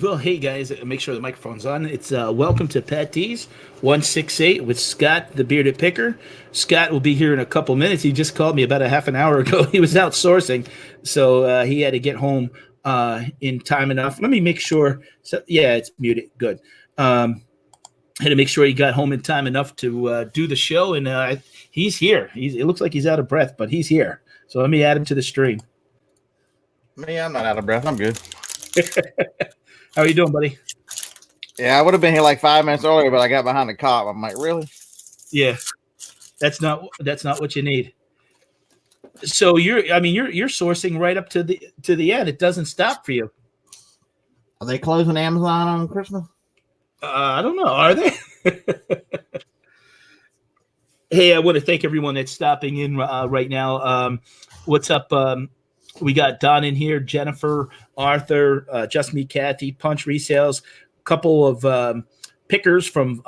Well, hey guys, make sure the microphone's on. It's welcome to Patdees 168 with Scott, the bearded picker. Scott will be here in a couple minutes. He just called me about a half an hour ago. He was outsourcing, so he had to get home in time enough. Let me make sure. So, yeah, it's muted. Good. Had to make sure he got home in time enough to do the show, and he's here. It looks like he's out of breath, but he's here. So let me add him to the stream. Me, I'm not out of breath. I'm good. How are you doing, buddy? Yeah, I would have been here like 5 minutes earlier, but I got behind the cop. I'm like, really? Yeah, that's not what you need. So you're sourcing right up to the end. It doesn't stop for you. Are they closing Amazon on Christmas? I don't know. Are they? Hey, I want to thank everyone that's stopping in right now. What's up? We got Don in here, Jennifer, Arthur, Just Me, Kathy, Punch Resales, a couple of pickers from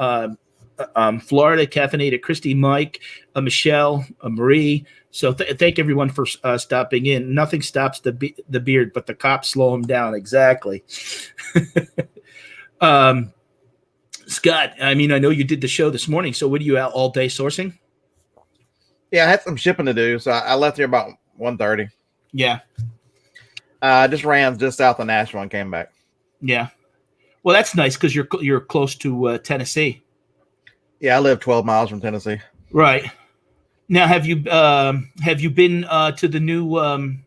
Florida, Caffeinated, Christy, Mike, Michelle, Marie. So thank everyone for stopping in. Nothing stops the beard, but the cops slow him down. Exactly. Scott, I mean, I know you did the show this morning. So what are you out all day sourcing? Yeah, I had some shipping to do, so I left here about 1:30. Yeah. I just ran just south of Nashville and came back. Yeah. Well, that's nice because you're close to Tennessee. Yeah, I live 12 miles from Tennessee. Right. Now, have you been to the new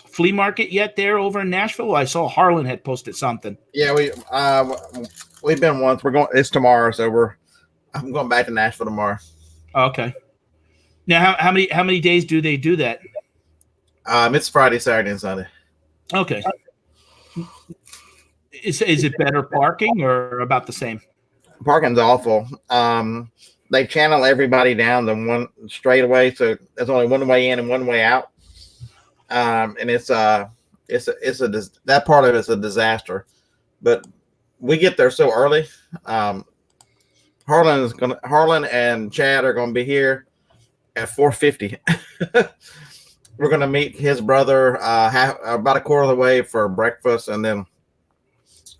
flea market yet there over in Nashville? I saw Harlan had posted something. Yeah, we've been once. We're going. It's tomorrow, so I'm going back to Nashville tomorrow. Okay. Now, how many days do they do that? It's Friday, Saturday, and Sunday. Okay. Is it better parking or about the same? Parking's awful. They channel everybody down the one straightaway, so there's only one way in and one way out. And that part of it's a disaster. But we get there so early. Harlan and Chad are gonna be here at 4:50. We're going to meet his brother about a quarter of the way for breakfast, and then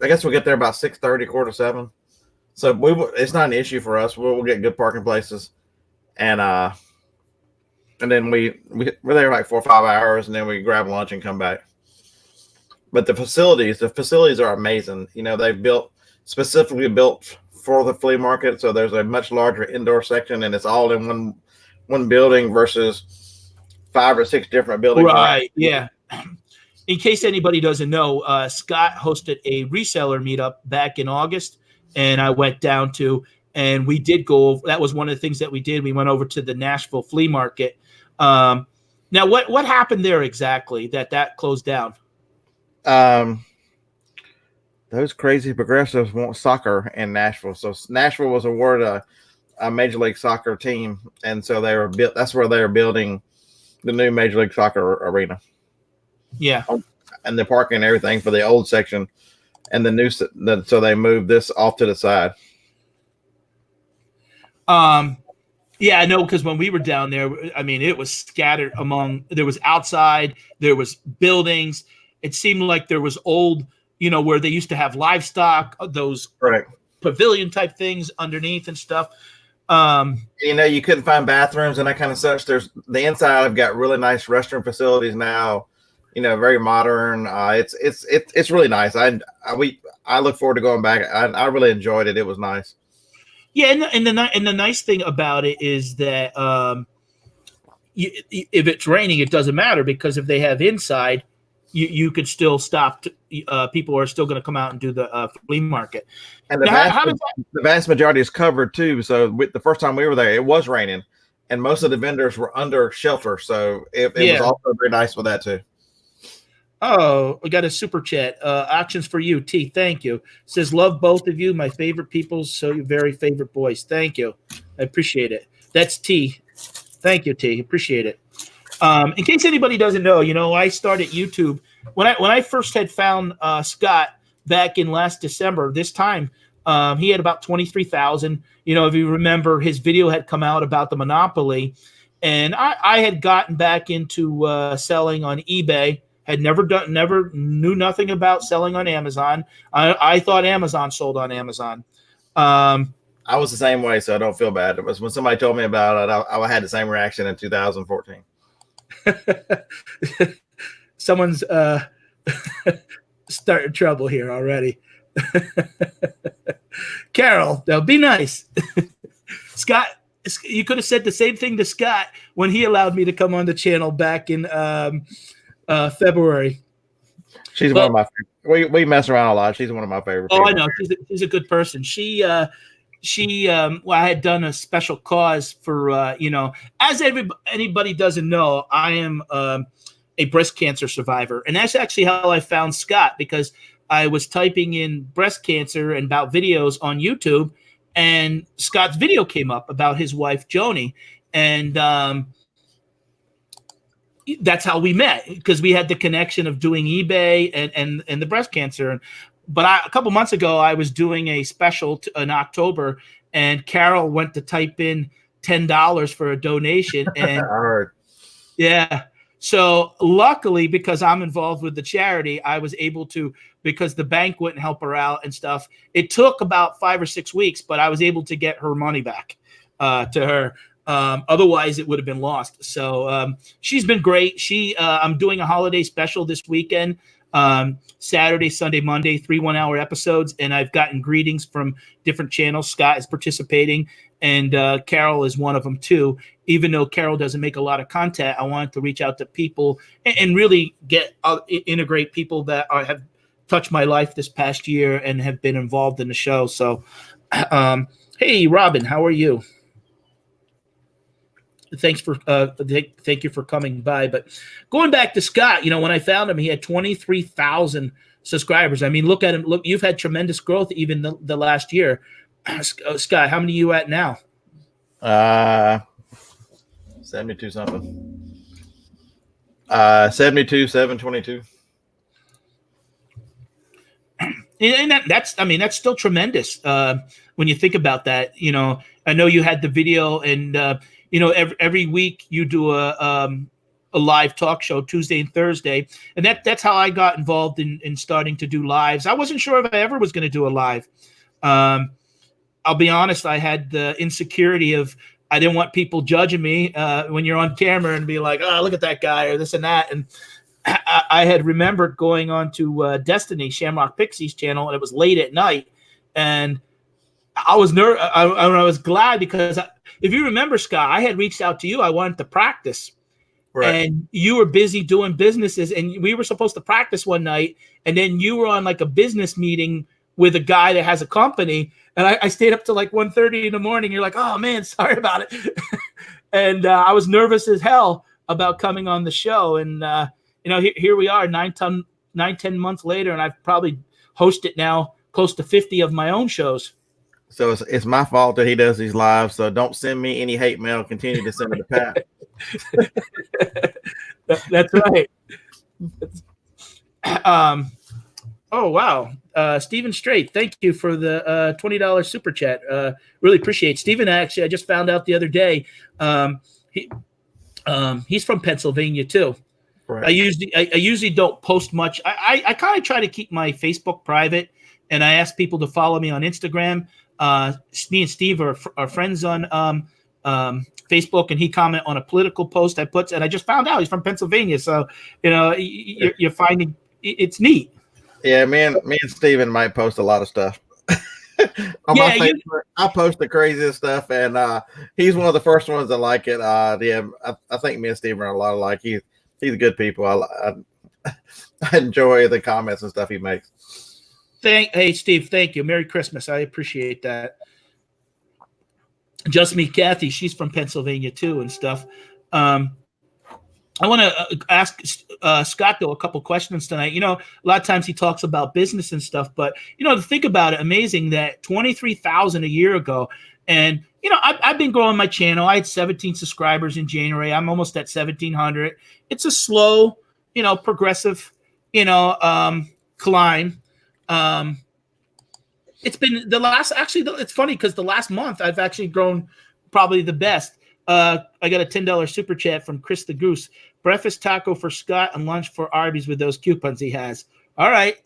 I guess we'll get there about 6:30, 6:45. So it's not an issue for us. We'll get good parking places, and then we're there like 4 or 5 hours, and then we grab lunch and come back. But the facilities are amazing. You know, they've specifically built for the flea market, so there's a much larger indoor section, and it's all in one building versus 5 or 6 different buildings. Right. Yeah. In case anybody doesn't know, Scott hosted a reseller meetup back in August, and I went down to, and we did go over. That was one of the things that we did. We went over to the Nashville flea market. Now, what happened there exactly that closed down? Those crazy progressives want soccer in Nashville. So Nashville was awarded a Major League Soccer team, and so that's where they were building the new Major League Soccer arena. Yeah. And the parking and everything for the old section, and so they moved this off to the side. Yeah, I know, because when we were down there, I mean, it was scattered there was outside, there was buildings. It seemed like there was old, where they used to have livestock, those pavilion type things underneath and stuff. You couldn't find bathrooms and that kind of such. There's the inside. I've got really nice restroom facilities now. Very modern. It's really nice. I look forward to going back. I really enjoyed it. It was nice. Yeah, and the nice thing about it is that if it's raining, it doesn't matter, because if they have inside, you could still stop. People are still going to come out and do the flea market. And the vast majority is covered too. So the first time we were there, it was raining, and most of the vendors were under shelter. So it was also very nice with that too. Oh, we got a super chat. Auctions for you, T. Thank you. Says, love both of you, my favorite people, so your very favorite boys. Thank you. I appreciate it. That's T. Thank you, T. Appreciate it. In case anybody doesn't know, I started YouTube when I first had found Scott back in last December. This time, he had about 23,000. If you remember, his video had come out about the monopoly, and I had gotten back into selling on eBay. Had never knew nothing about selling on Amazon. I thought Amazon sold on Amazon. I was the same way, so I don't feel bad. It was when somebody told me about it, I had the same reaction in 2014. Someone's starting trouble here already. Carol, now be nice. Scott, you could have said the same thing to Scott when he allowed me to come on the channel back in February. She's one of my favorite. We mess around a lot. She's one of my favorite people. I know. She's a good person. Well, I had done a special cause for, as anybody doesn't know, I am a breast cancer survivor. And that's actually how I found Scott, because I was typing in breast cancer and about videos on YouTube, and Scott's video came up about his wife, Joni. And that's how we met, because we had the connection of doing eBay and the breast cancer. But a couple months ago, I was doing a special in October, and Carol went to type in $10 for a donation. And yeah. So luckily, because I'm involved with the charity, I was able to, because the bank wouldn't help her out and stuff. It took about 5 or 6 weeks, but I was able to get her money back to her. Otherwise, it would have been lost. So she's been great. I'm doing a holiday special this weekend, Saturday, Sunday, Monday, 3 1-hour episodes. And I've gotten greetings from different channels. Scott is participating, and Carol is one of them too. Even though Carol doesn't make a lot of content, I wanted to reach out to people and really integrate people that have touched my life this past year and have been involved in the show. So, hey, Robin, how are you? Thank you for coming by. But going back to Scott, when I found him, he had 23,000 subscribers. I mean, look at him. Look, you've had tremendous growth even the last year. Scott, how many are you at now? 72 something. 72, 722. And that's still tremendous when you think about that. I know you had the video, and every week you do a live talk show Tuesday and Thursday, and that's how I got involved in starting to do lives. I wasn't sure if I ever was going to do a live. I'll be honest, I had the insecurity of I didn't want people judging me when you're on camera and be like, oh, look at that guy or this and that. And I had remembered going on to Destiny, Shamrock Pixie's channel, and it was late at night. And I was nervous. I was glad because if you remember, Scott, I had reached out to you. I wanted to practice. Right. And you were busy doing businesses, and we were supposed to practice one night. And then you were on like a business meeting with a guy that has a company. And I stayed up to like 1:30 in the morning. You're like, oh, man, sorry about it. And I was nervous as hell about coming on the show. And, here we are 9-10 months later, and I've probably hosted now close to 50 of my own shows. So it's my fault that he does these lives. So don't send me any hate mail. Continue to send it to Pat. That's right. Oh, wow. Stephen Strait, thank you for the $20 super chat. Really appreciate it. Stephen, actually, I just found out the other day, he's from Pennsylvania too. Right. I usually don't post much. I kind of try to keep my Facebook private, and I ask people to follow me on Instagram. Me and Steve are friends on Facebook, and he commented on a political post I put, and I just found out he's from Pennsylvania. So, you're finding it's neat. Yeah, me and Steven might post a lot of stuff. On my Facebook, I post the craziest stuff, and he's one of the first ones that like it. I think me and Steven are a lot alike. He's good people. I enjoy the comments and stuff he makes. Hey, Steve, thank you. Merry Christmas. I appreciate that. Just me, Kathy. She's from Pennsylvania too and stuff. I want to ask Scott, though, a couple questions tonight. A lot of times he talks about business and stuff, but, to think about it, amazing that 23,000 a year ago. And, I've been growing my channel. I had 17 subscribers in January. I'm almost at 1,700. It's a slow, progressive, climb. It's been it's funny because the last month I've actually grown probably the best. I got a $10 super chat from Chris the Goose. Breakfast taco for Scott and lunch for Arby's with those coupons he has. All right.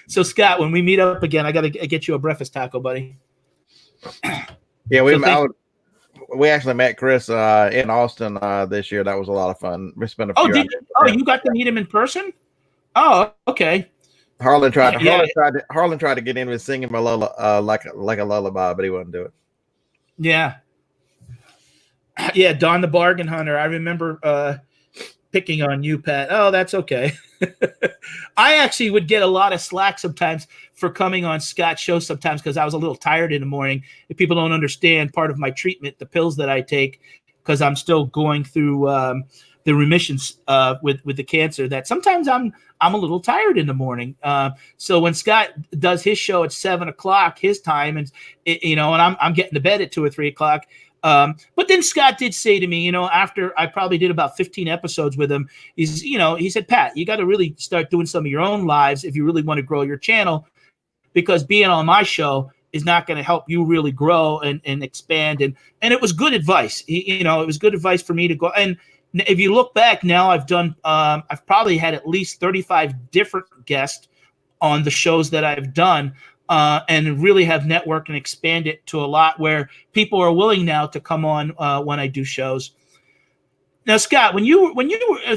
So Scott, when we meet up again, I got to get you a breakfast taco, buddy. Yeah, we actually met Chris in Austin this year. That was a lot of fun. We spent a few hours. You got to meet him in person? Oh, okay. Harlan tried to get in with singing a like a lullaby, but he wouldn't do it. Yeah. Yeah, Don the Bargain Hunter. I remember picking on you, Pat. Oh, that's okay. I actually would get a lot of slack sometimes for coming on Scott's show sometimes because I was a little tired in the morning. If people don't understand part of my treatment, the pills that I take, because I'm still going through the remissions with the cancer, that sometimes I'm a little tired in the morning. So when Scott does his show at 7:00 his time, and and I'm getting to bed at 2 or 3 o'clock. But then Scott did say to me, after I probably did about 15 episodes with him, he said, Pat, you got to really start doing some of your own lives if you really want to grow your channel, because being on my show is not going to help you really grow and expand. And it was good advice. It was good advice for me to go. And if you look back now, I've probably had at least 35 different guests on the shows that I've done. And really have networked and expanded to a lot where people are willing now to come on when I do shows. Now, Scott, when you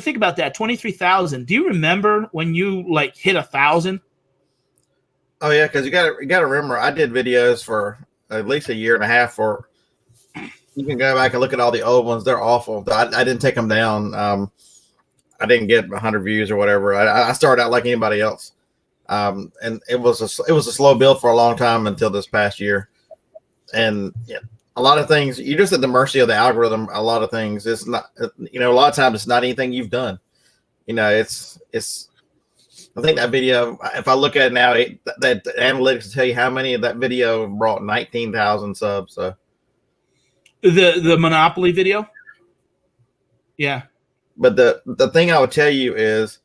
think about that 23,000, do you remember when you hit 1,000? Oh yeah, because you got to remember, I did videos for at least a year and a half. You can go back and look at all the old ones; they're awful. I didn't take them down. I didn't get 100 views or whatever. I started out like anybody else. And it was a slow build for a long time until this past year. And a lot of things, you're just at the mercy of the algorithm. A lot of things, it's not, a lot of times it's not anything you've done. I think that video, if I look at it now, that analytics will tell you how many of that video brought 19,000 subs. So the Monopoly video. Yeah. But the thing I would tell you is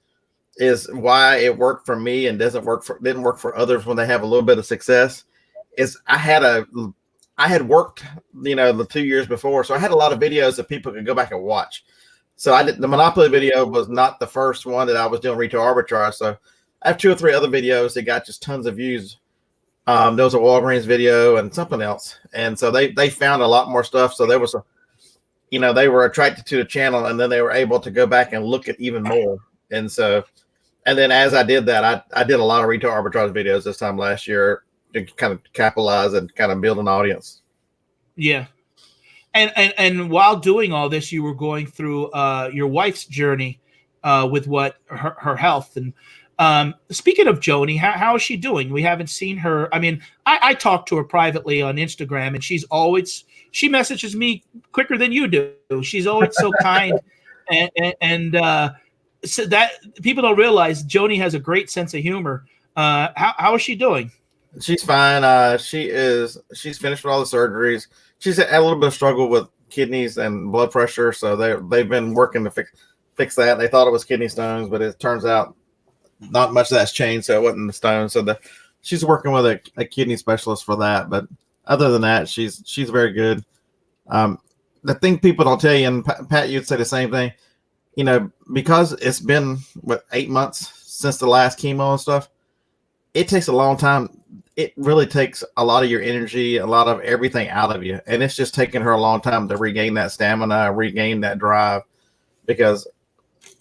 why it worked for me and didn't work for others when they have a little bit of success. Is I had worked, the 2 years before, so I had a lot of videos that people could go back and watch. So the Monopoly video was not the first one that I was doing retail arbitrage. So I have 2 or 3 other videos that got just tons of views. There was a Walgreens video and something else, and so they found a lot more stuff. So there was they were attracted to the channel, and then they were able to go back and look at even more. And then as I did that, I did a lot of retail arbitrage videos this time last year to kind of capitalize and kind of build an audience. Yeah. And while doing all this, you were going through your wife's journey with her health. And speaking of Joni, how is she doing? We haven't seen her. I mean, I talked to her privately on Instagram, and she messages me quicker than you do. She's always so kind. And so that people don't realize Joni has a great sense of humor. How is she doing? She's fine. She's finished with all the surgeries. She's had a little bit of struggle with kidneys and blood pressure, so they've been working to fix that. They thought it was kidney stones, but it turns out not much of that's changed, so it wasn't the stones. So she's working with a kidney specialist for that. But other than that, she's very good. The thing people don't tell you, and Pat, you'd say the same thing, because it's been 8 months since the last chemo and stuff, it takes a long time. It really takes a lot of your energy, a lot of everything out of you. And it's just taken her a long time to regain that stamina, regain that drive, because,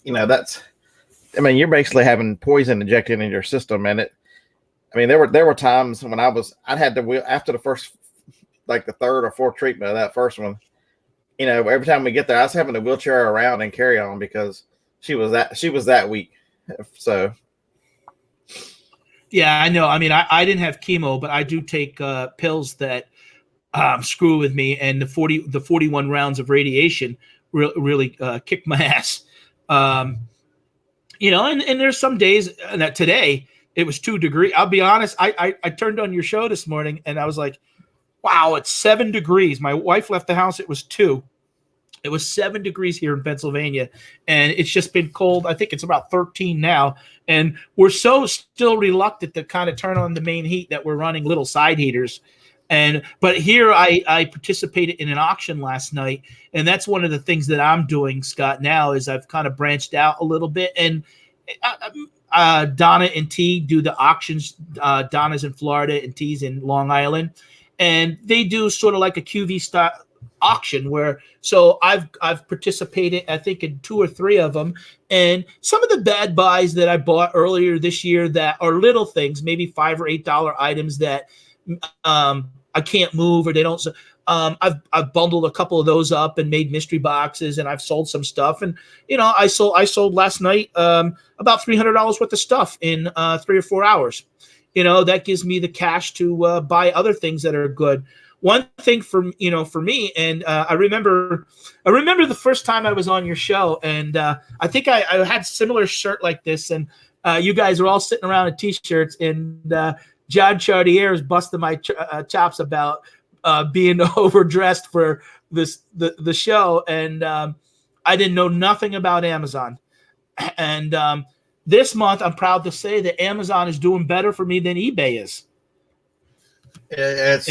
you're basically having poison injected in your system. And there were times when I'd had to, after the first, the third or fourth treatment of that first one, every time we get there, I was having to wheelchair her around and carry on because she was that weak. So. Yeah, I know. I mean, I didn't have chemo, but I do take pills that screw with me, and the 41 rounds of radiation really kicked my ass. And there's some days that today it was 2 degrees. I'll be honest. I turned on your show this morning and I was like, wow, it's 7 degrees. My wife left the house. It was 2. It was 7 degrees here in Pennsylvania, and it's just been cold. I think it's about 13 now, and we're still reluctant to kind of turn on the main heat that we're running little side heaters. But here I participated in an auction last night, and that's one of the things that I'm doing, Scott. Now is I've kind of branched out a little bit, and Donna and T do the auctions. Donna's in Florida and T's in Long Island, and they do sort of like a QV style auction where so I've participated I think in 2 or 3 of them, and some of the bad buys that I bought earlier this year that are little things, maybe $5 or $8 items that I can't move or they don't. I've bundled a couple of those up and made mystery boxes, and I've sold some stuff. And I sold last night about $300 worth of stuff in 3 or 4 hours. That gives me the cash to buy other things that are good. One thing for me, and I remember the first time I was on your show, and I think I had a similar shirt like this, and you guys were all sitting around in t-shirts, and John Chartier is busting my chops about being overdressed for the show, and I didn't know nothing about Amazon. And this month, I'm proud to say that Amazon is doing better for me than eBay is. It's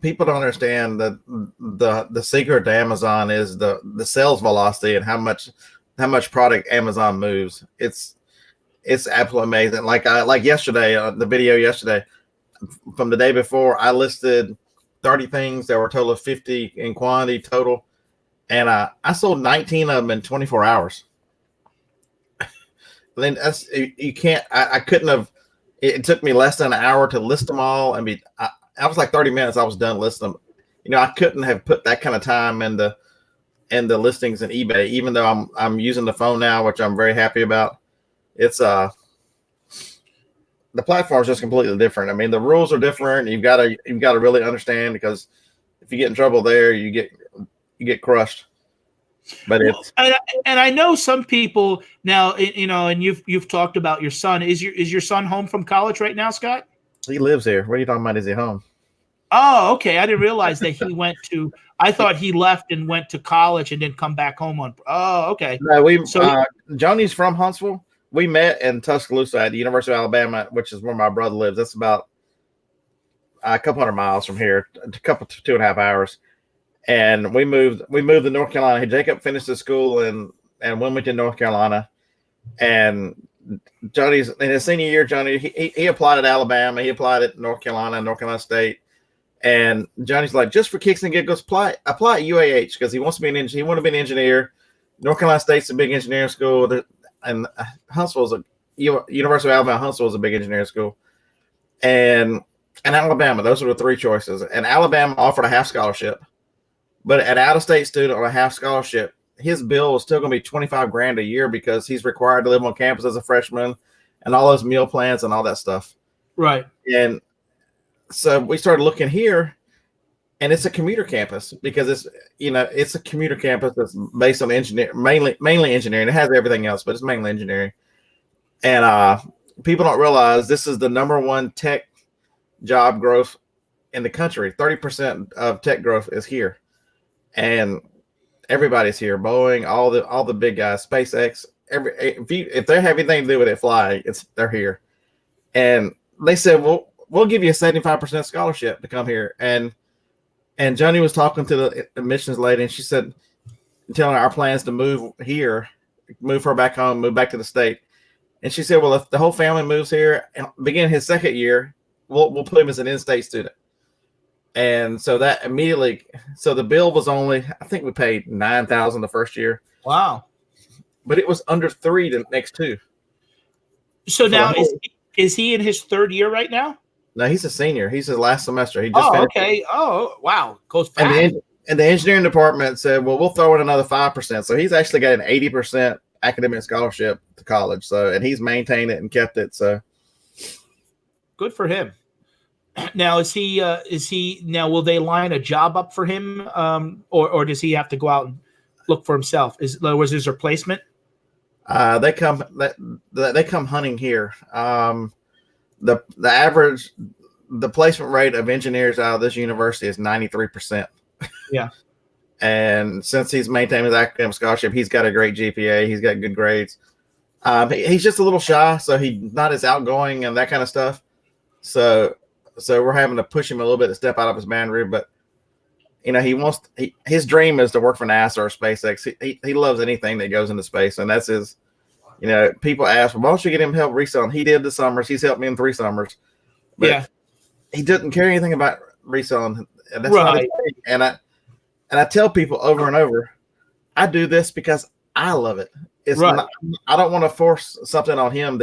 people don't understand that the secret to Amazon is the sales velocity and how much product Amazon moves. It's absolutely amazing. Like yesterday, the video yesterday from the day before, I listed 30 things that were a total of 50 in quantity total, and I sold 19 of them in 24 hours. Then you can't. I couldn't have. It took me less than an hour to list them all, and I was like 30 minutes. I was done listing them. I couldn't have put that kind of time in the listings in eBay, even though I'm using the phone now, which I'm very happy about. It's the platform is just completely different. I mean, the rules are different. You've got to really understand, because if you get in trouble there, you get crushed. But it's and I know some people now, and you've talked about your son. Is your son home from college right now, Scott? He lives here. What are you talking about? Is he home? Oh, okay. I didn't realize that he went to. I thought he left and went to college and then come back home on. Oh, okay. No, Johnny's from Huntsville. We met in Tuscaloosa at the University of Alabama, which is where my brother lives. That's about a couple hundred miles from here, a couple 2.5 hours. And we moved to North Carolina. Jacob finished his school in Wilmington, North Carolina. And Johnny's in his senior year. Johnny he applied at Alabama. He applied at North Carolina State. And Johnny's like, just for kicks and giggles, apply at UAH, because he wants to be he wanted to be an engineer. North Carolina State's a big engineering school. And Huntsville's University of Alabama. Huntsville is a big engineering school, and Alabama. Those are the 3 choices. And Alabama offered a half scholarship, but an out-of-state student on a half scholarship, his bill is still going to be $25,000 a year, because he's required to live on campus as a freshman, and all those meal plans and all that stuff. Right. And so we started looking here, and it's a commuter campus, because it's a commuter campus that's based on mainly engineering. It has everything else, but it's mainly engineering. And people don't realize this is the #1 tech job growth in the country. 30% of tech growth is here, and everybody's here. Boeing, all the big guys, SpaceX. If they have anything to do with it flying, they're here. And they said, well, we'll give you a 75% scholarship to come here. And Johnny was talking to the admissions lady, and she said, telling her our plans to move here, move her back home, move back to the state. And she said, well, if the whole family moves here and begin his second year, we'll put him as an in-state student. And so that immediately, so the bill was only, I think we paid $9,000 the first year. Wow. But it was under $3,000 the next 2. So now is he in his 3rd year right now? No, he's a senior. He's his last semester. He just finished. Okay. Oh, wow. Goes fast. And the engineering department said, well, we'll throw in another 5%. So he's actually got an 80% academic scholarship to college. So, and he's maintained it and kept it. So good for him. Now, is he now, will they line a job up for him? Or does he have to go out and look for himself? In other words, his replacement? They come hunting here. The average, the placement rate of engineers out of this university is 93%. Yeah. And since he's maintained his academic scholarship, he's got a great GPA. He's got good grades. He's just a little shy, so he's not as outgoing and that kind of stuff. So So we're having to push him a little bit to step out of his boundary. But his dream is to work for NASA or SpaceX. He loves anything that goes into space, and that's his. People ask, well, why don't you get him help reselling? He did the summers. He's helped me in 3 summers. But he doesn't care anything about reselling. And that's not his thing. And I tell people over and over, I do this because I love it. It's not, I don't want to force something on him.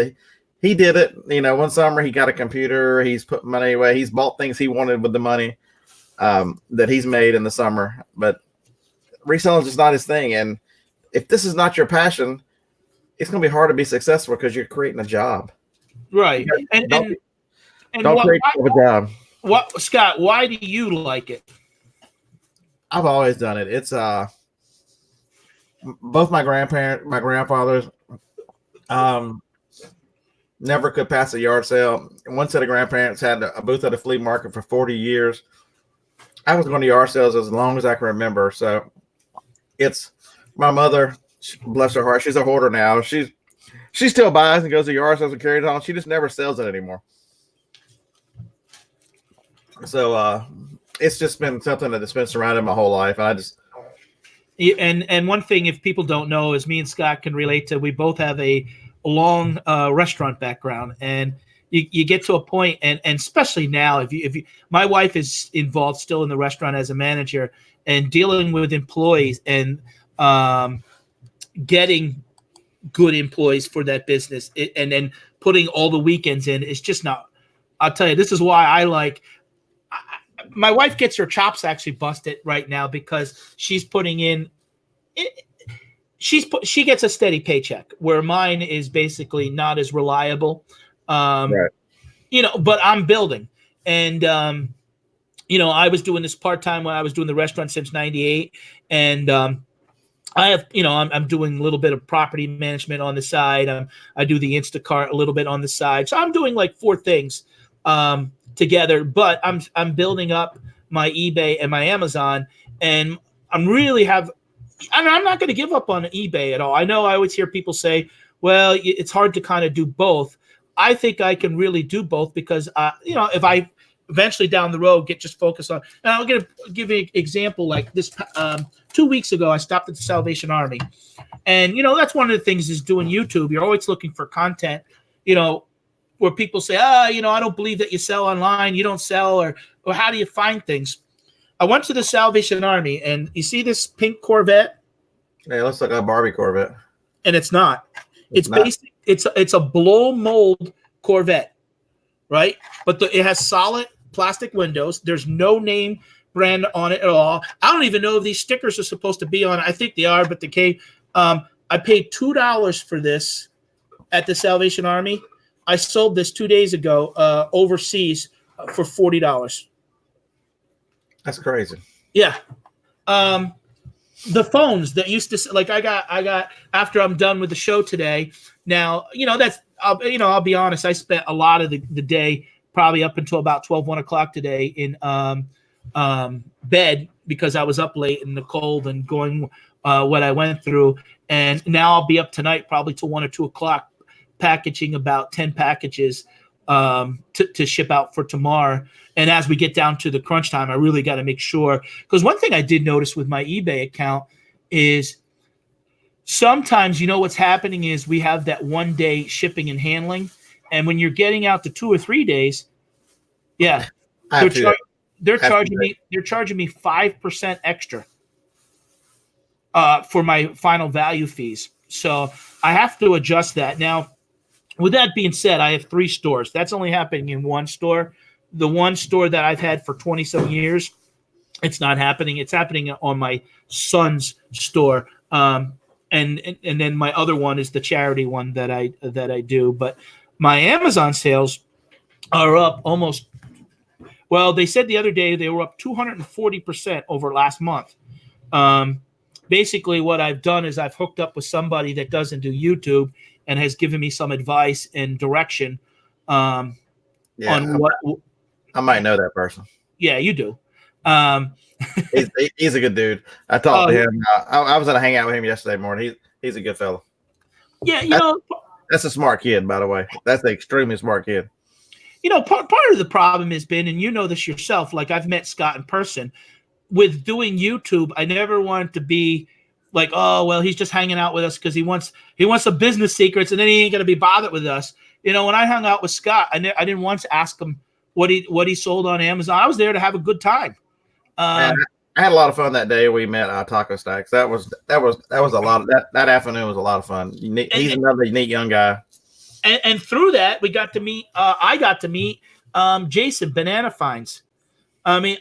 He did it. One summer he got a computer. He's put money away. He's bought things he wanted with the money that he's made in the summer. But reselling is just not his thing. And if this is not your passion, it's going to be hard to be successful because you're creating a job. Right. Don't create a job. Scott, why do you like it? I've always done it. It's both my grandfathers never could pass a yard sale. One set of grandparents had a booth at a flea market for 40 years. I was going to yard sales as long as I can remember. So it's my mother, bless her heart. She's a hoarder now. She still buys and goes to yard sales and carries on. She just never sells it anymore. So it's just been something that's been surrounded my whole life. And one thing, if people don't know, is me and Scott can relate to. We both have a long restaurant background, and you get to a point, and especially now, if you, my wife is involved still in the restaurant as a manager and dealing with employees and getting good employees for that business, and then putting all the weekends in, it's just not. I'll tell you, this is why I like. My wife gets her chops actually busted right now because she's putting in. She gets a steady paycheck where mine is basically not as reliable. Right. But I'm building, and I was doing this part-time when I was doing the restaurant since '98, and I have, I'm doing a little bit of property management on the side. I do the Instacart a little bit on the side, so I'm doing like 4 things together. But I'm building up my eBay and my Amazon, and I'm not going to give up on eBay at all. I know I always hear people say, well, it's hard to kind of do both. I think I can really do both because, if I eventually down the road get just focused on, and I'll give you an example like this. 2 weeks ago, I stopped at the Salvation Army, and, that's one of the things is doing YouTube. You're always looking for content, where people say, I don't believe that you sell online. You don't sell, or how do you find things? I went to the Salvation Army, and you see this pink Corvette? Hey, it looks like a Barbie Corvette. And it's not. It's basic. It's a blow mold Corvette, right? But it has solid plastic windows. There's no name brand on it at all. I don't even know if these stickers are supposed to be on it. I think they are, but they came. I paid $2 for this at the Salvation Army. I sold this 2 days ago overseas for $40. That's crazy. Yeah. The phones that used to, like, I got after I'm done with the show today. Now, I'll be honest. I spent a lot of the day, probably up until about 1 o'clock today in bed because I was up late in the cold and going what I went through. And now I'll be up tonight probably till 1 or 2 o'clock, packaging about 10 packages to ship out for tomorrow. And as we get down to the crunch time, I really got to make sure, because one thing I did notice with my eBay account is sometimes, what's happening is we have that 1 day shipping and handling. And when you're getting out to 2 or 3 days, they're charging me 5% extra for my final value fees. So I have to adjust that. Now, with that being said, I have 3 stores. That's only happening in one store. The one store that I've had for 27 years, it's not happening. It's happening on my son's store. And then my other one is the charity one that I do. But my Amazon sales are up almost, well, they said the other day they were up 240% over last month. Basically what I've done is I've hooked up with somebody that doesn't do YouTube and has given me some advice and direction on what. I might know that person. Yeah, you do. He's a good dude. I talked to him. I was going to hang out with him yesterday morning. He's a good fellow. Yeah, that's a smart kid, by the way. That's an extremely smart kid. part of the problem has been, and you know this yourself, like I've met Scott in person. With doing YouTube, I never wanted to be like, oh, well, he's just hanging out with us because he wants some business secrets, and then he ain't gonna be bothered with us. When I hung out with Scott, I didn't once ask him what he sold on Amazon. I was there to have a good time. Man, I had a lot of fun that day we met Taco Stacks. That was a lot of that afternoon was a lot of fun. He's another neat young guy. And through that, we got to meet. I got to meet Jason Banana Finds. I mean,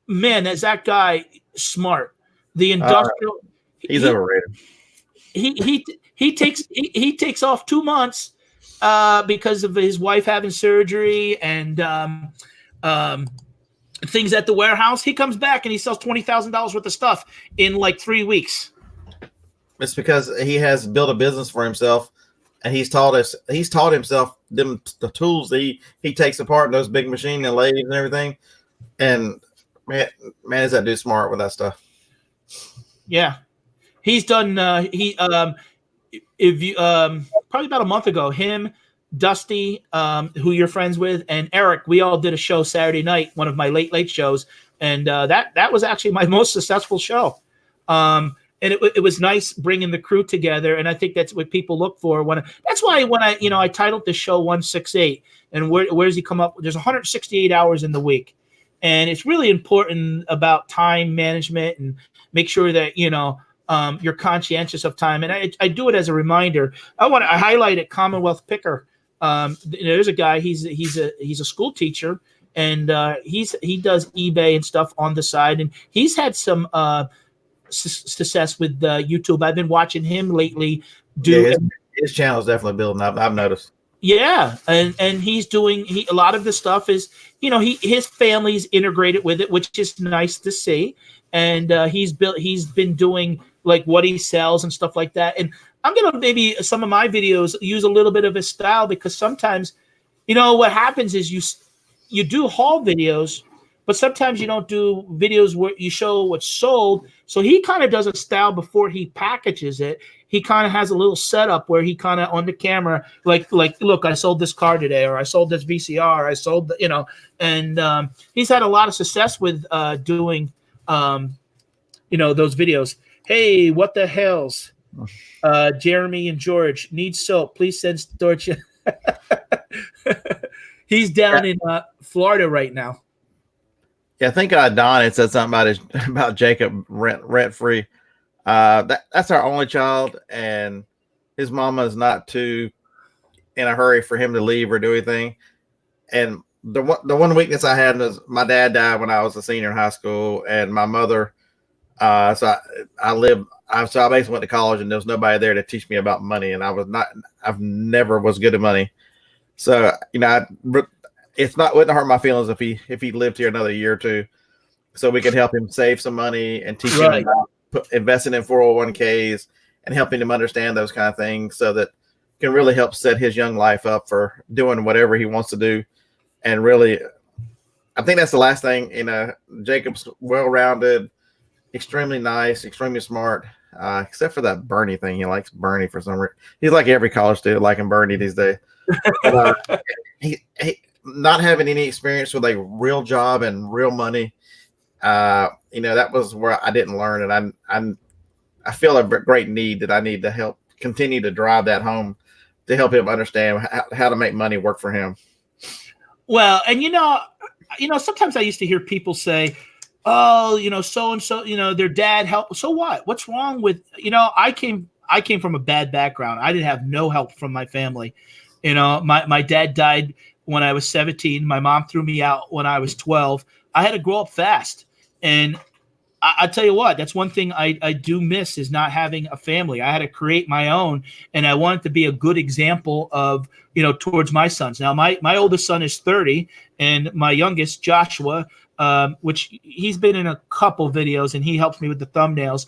man, is that guy smart? The industrial. He's overrated. He takes off 2 months because of his wife having surgery and things at the warehouse. He comes back and he sells $20,000 worth of stuff in like 3 weeks. It's because he has built a business for himself, and he's taught himself the tools that he takes apart in those big machines and lathes and everything. And man, is that dude smart with that stuff? Yeah, he's done. If you probably about a month ago, him, Dusty, who you're friends with, and Eric, we all did a show Saturday night, one of my late shows, and that was actually my most successful show. And it was nice bringing the crew together, and I think that's what people look for. That's why when I titled the show 168, and where does he come up? There's 168 hours in the week, and it's really important about time management and make sure that you're conscientious of time. And I do it as a reminder. I highlight it. Commonwealth Picker. There's a guy. He's a school teacher, and he does eBay and stuff on the side, and he's had some success with YouTube. I've been watching him lately. His channel is definitely building up. I've noticed. Yeah, and he's doing a lot of the stuff is his family's integrated with it, which is nice to see. And he's been doing like what he sells and stuff like that. And I'm gonna maybe some of my videos use a little bit of his style, because sometimes what happens is you do haul videos, but sometimes you don't do videos where you show what's sold. So he kind of does a style before he packages it. He kind of has a little setup where he kind of on the camera, like, look, I sold this car today, or I sold this VCR, I sold, and he's had a lot of success with doing, those videos. Hey, what the hell's Jeremy and George need soap? Please send storage. He's down in Florida right now. Yeah, I think Don had said something about Jacob rent free. That's our only child, and his mama is not too in a hurry for him to leave or do anything. And the one weakness I had was my dad died when I was a senior in high school, and my mother. So I basically went to college, and there was nobody there to teach me about money, and I've never was good at money. So wouldn't hurt my feelings if he lived here another year or two, so we could help him save some money and teach him about investing in 401ks and helping him understand those kind of things, so that can really help set his young life up for doing whatever he wants to do. And really, I think that's the last thing. Jacob's well-rounded, extremely nice, extremely smart, except for that Bernie thing. He likes Bernie for some reason. He's like every college student liking Bernie these days. He not having any experience with a real job and real money. That was where I didn't learn, and I feel a great need that I need to help continue to drive that home to help him understand how to make money work for him. Well, and sometimes I used to hear people say, oh, so and so, their dad helped. So what? What's wrong with I came from a bad background. I didn't have no help from my family. My dad died when I was 17. My mom threw me out when I was 12. I had to grow up fast. And I tell you what, that's one thing I do miss, is not having a family. I had to create my own, and I wanted to be a good example of, towards my sons. Now, my oldest son is 30, and my youngest, Joshua, which he's been in a couple videos, and he helps me with the thumbnails.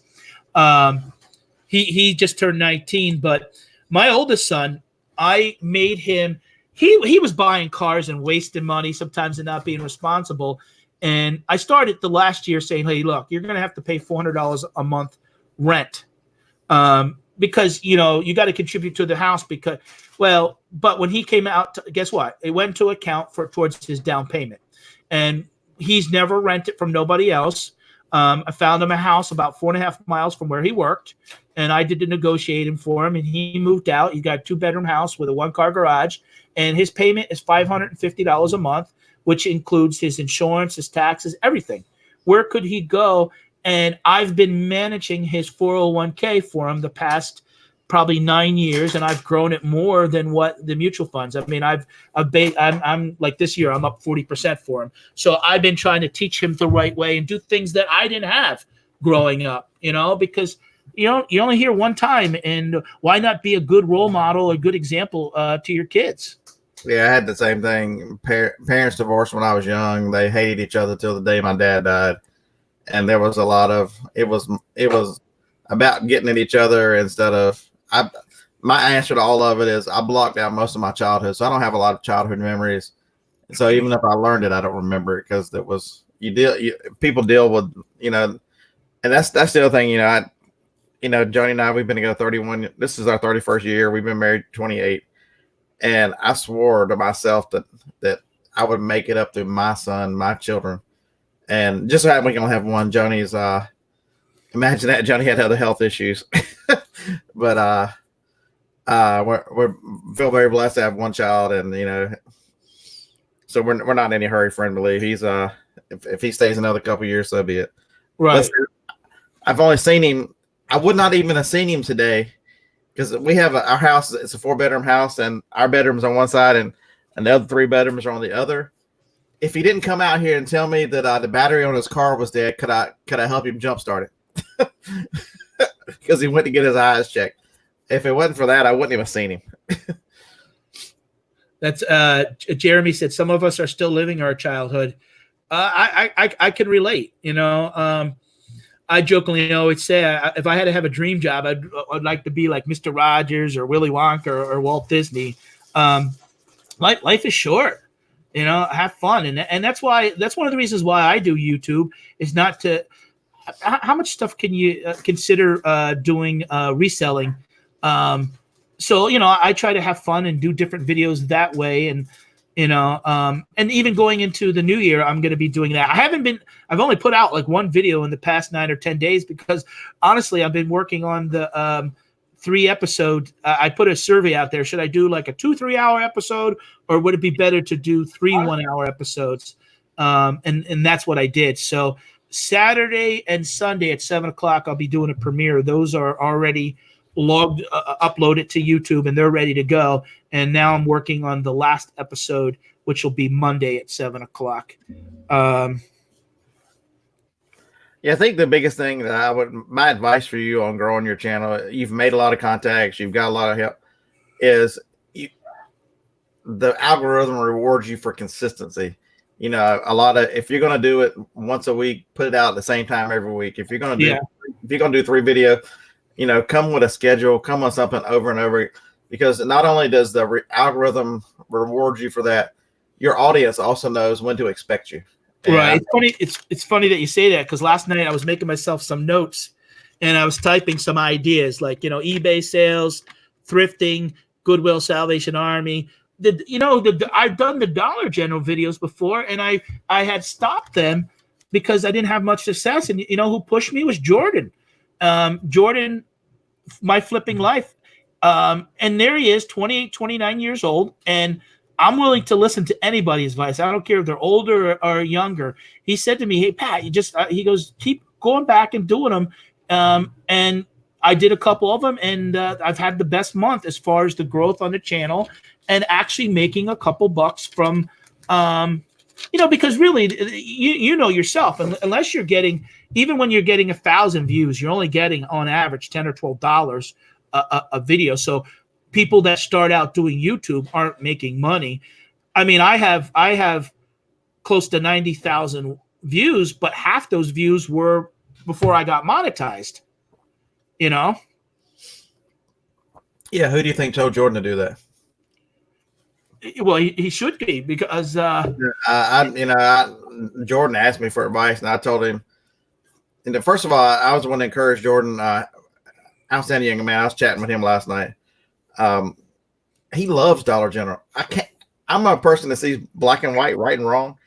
He just turned 19, but my oldest son, I made him, he was buying cars and wasting money sometimes and not being responsible. And I started the last year saying, hey, look, you're going to have to pay $400 a month rent. because you got to contribute to the house because, well, but when he came out, guess what? It went to account for towards his down payment, and he's never rented from nobody else. I found him a house about 4.5 miles from where he worked, and I did the negotiating for him, and he moved out. He got a 2-bedroom house with a 1-car garage, and his payment is $550 a month, which includes his insurance, his taxes, everything. Where could he go? And I've been managing his 401k for him the past probably 9 years, and I've grown it more than what the mutual funds. I mean, I'm like this year, I'm up 40% for him. So I've been trying to teach him the right way and do things that I didn't have growing up, because you only hear one time, and why not be a good role model, a good example to your kids? Yeah, I had the same thing. Parents divorced when I was young. They hated each other till the day my dad died. And there was a lot of it was about getting at each other instead of my answer to all of it is I blocked out most of my childhood, so I don't have a lot of childhood memories. So even if I learned it, I don't remember it because it was people deal with and that's the other thing. Joni and I, we've been together 31. This is our 31st year. We've been married 28, and I swore to myself that I would make it up to my son, my children. And just so happen we can only have one. Joni's imagine that Joni had other health issues, but we feel very blessed to have one child, and so we're not in any hurry for him to leave. He's if he stays another couple years, so be it. Right. I've only seen him. I would not even have seen him today because we have our house. It's a 4-bedroom house, and our bedroom's on one side, and the other 3 bedrooms are on the other. If he didn't come out here and tell me that the battery on his car was dead, could I help him jumpstart it? Because he went to get his eyes checked. If it wasn't for that, I wouldn't even seen him. That's Jeremy said some of us are still living our childhood. I can relate. I jokingly always say if I had to have a dream job, I'd like to be like Mr. Rogers or Willy Wonka or Walt Disney. Life is short. Have fun. And that's one of the reasons why I do YouTube is not to, how much stuff can you consider doing reselling? So, I try to have fun and do different videos that way. And, and even going into the new year, I'm going to be doing that. I've only put out like one video in the past 9 or 10 days because honestly, I've been working on the 3 episode. I put a survey out there. Should I do like a 2-3 hour episode, or would it be better to do 3 1-hour episodes? And that's what I did. So Saturday and Sunday at 7:00, I'll be doing a premiere. Those are already logged, uploaded to YouTube, and they're ready to go. And now I'm working on the last episode, which will be Monday at 7:00. Yeah, I think the biggest thing that my advice for you on growing your channel, you've made a lot of contacts, you've got a lot of help, is the algorithm rewards you for consistency. If you're going to do it once a week, put it out at the same time every week. If you're going to do 3 videos, come with a schedule, come with something over and over, because not only does the algorithm reward you for that, your audience also knows when to expect you. Right. It's funny. It's funny that you say that because last night I was making myself some notes and I was typing some ideas like, eBay sales, thrifting, Goodwill Salvation Army. I've done the Dollar General videos before and I had stopped them because I didn't have much success. And who pushed me was Jordan. Jordan, My Flipping Life. And there he is, 28, 29 years old. And I'm willing to listen to anybody's advice. I don't care if they're older or younger. He said to me, "Hey, Pat, he goes, keep going back and doing them." And I did a couple of them, and I've had the best month as far as the growth on the channel and actually making a couple bucks from, because really, yourself, unless you're getting, even when you're getting 1,000 views, you're only getting on average $10 or $12 a video. So people that start out doing YouTube aren't making money. I mean, I have close to 90,000 views, but half those views were before I got monetized. Yeah, who do you think told Jordan to do that? Well, he should be because Jordan asked me for advice, and I told him. And first of all, I was the one to encourage Jordan. outstanding young man. I was chatting with him last night. He loves Dollar General. I'm a person that sees black and white, right and wrong,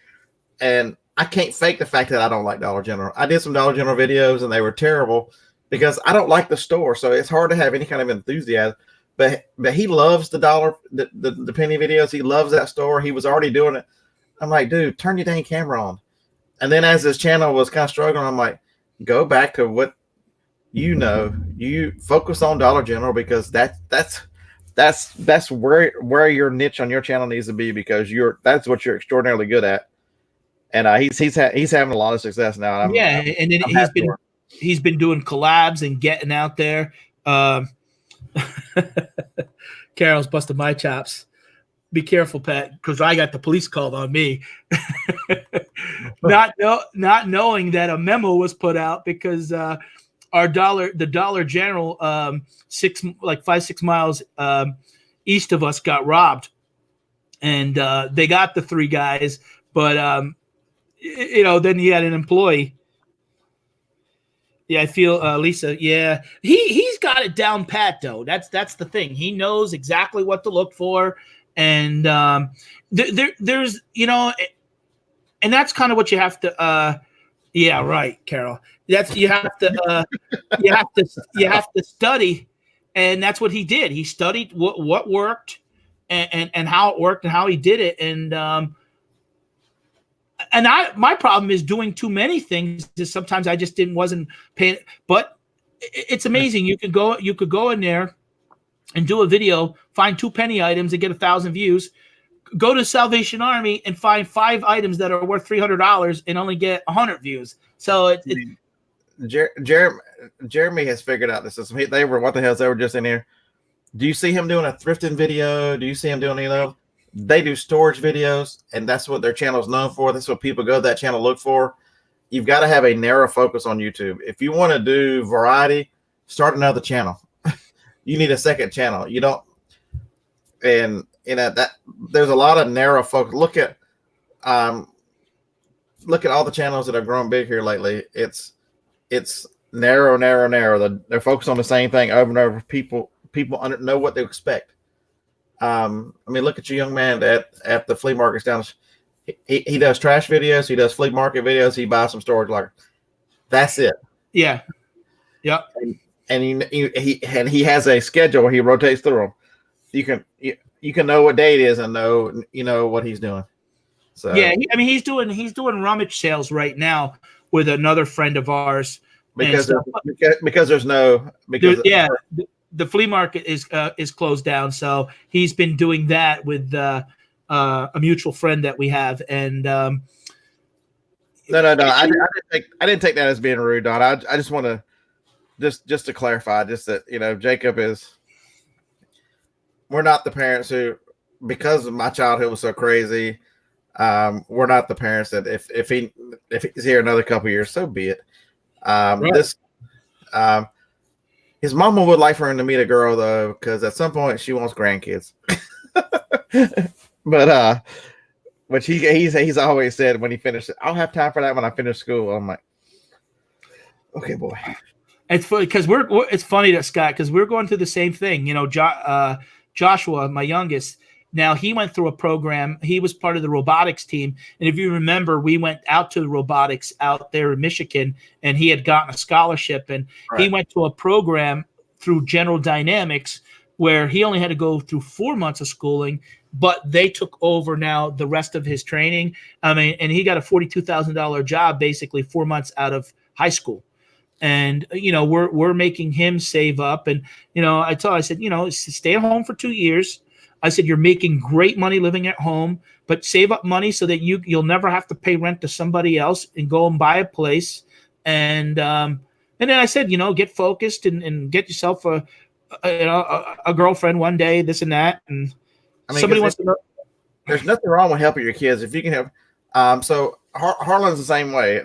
and I can't fake the fact that I don't like Dollar General. I did some Dollar General videos and they were terrible because I don't like the store, so it's hard to have any kind of enthusiasm. But he loves the penny videos. He loves that store. He was already doing it. I'm like, dude, turn your dang camera on. And then as his channel was kind of struggling, I'm like, go back to what you focus on Dollar General, because that's where your niche on your channel needs to be, because that's what you're extraordinarily good at. And he's having a lot of success now. And then he's been doing collabs and getting out there. Carol's busted my chops. Be careful, Pat, because I got the police called on me. not knowing that a memo was put out because the Dollar General 5-6 miles east of us got robbed, and they got the 3 guys, but then you had an employee. Yeah, I feel Lisa. Yeah, he's got it down pat though. That's the thing. He knows exactly what to look for, and there's and that's kind of what you have to. Yeah, right, Carol. That's you have to study, and that's what he did. He studied what worked, and how it worked and how he did it, and my problem is doing too many things. Is sometimes I just wasn't paying. But it's amazing. You could go in there and do a video, find 2 penny items and get 1,000 views. Go to Salvation Army and find 5 items that are worth $300 and only get 100 views. So Jeremy has figured out the system. They were just in here. Do you see him doing a thrifting video? Do you see him doing They do storage videos, and that's what their channel is known for. That's what people go to that channel look for. You've got to have a narrow focus on YouTube. If you want to do variety, start another channel. You need a second channel. You don't, and that there's a lot of narrow focus. Look at all the channels that have grown big here lately. It's narrow. They're focused on the same thing over and over. People know what they expect. Look at your young man at the flea markets down. He does trash videos. He does flea market videos. He buys some storage locker. That's it. Yeah. Yep. And he has a schedule where he rotates through them. You can know what day it is and know what he's doing. So yeah, he's doing rummage sales right now with another friend of ours. The flea market is closed down, so he's been doing that with a mutual friend that we have. And no. I didn't take that as being rude, Don. I just want to just to clarify, just that Jacob is. We're not the parents who, because my childhood was so crazy. We're not the parents that if he's here another couple of years, so be it. Right. His mama would like for him to meet a girl though, because at some point she wants grandkids. But he's always said when he finished, I'll have time for that when I finish school. I'm like, okay, boy. It's funny because it's funny that Scott, because we're going through the same thing. Joshua, my youngest, now he went through a program. He was part of the robotics team, and if you remember, we went out to the robotics out there in Michigan, and he had gotten a scholarship, and right. He went to a program through General Dynamics where he only had to go through 4 months of schooling, but they took over now the rest of his training. And he got a $42,000 job basically 4 months out of high school. And, we're making him save up. And, I said, stay at home for 2 years. I said, you're making great money living at home, but save up money so that you'll never have to pay rent to somebody else and go and buy a place. And then I said, get focused and get yourself a girlfriend one day, this and that. And somebody wants to know. There's nothing wrong with helping your kids if you can help. So Harlan's the same way.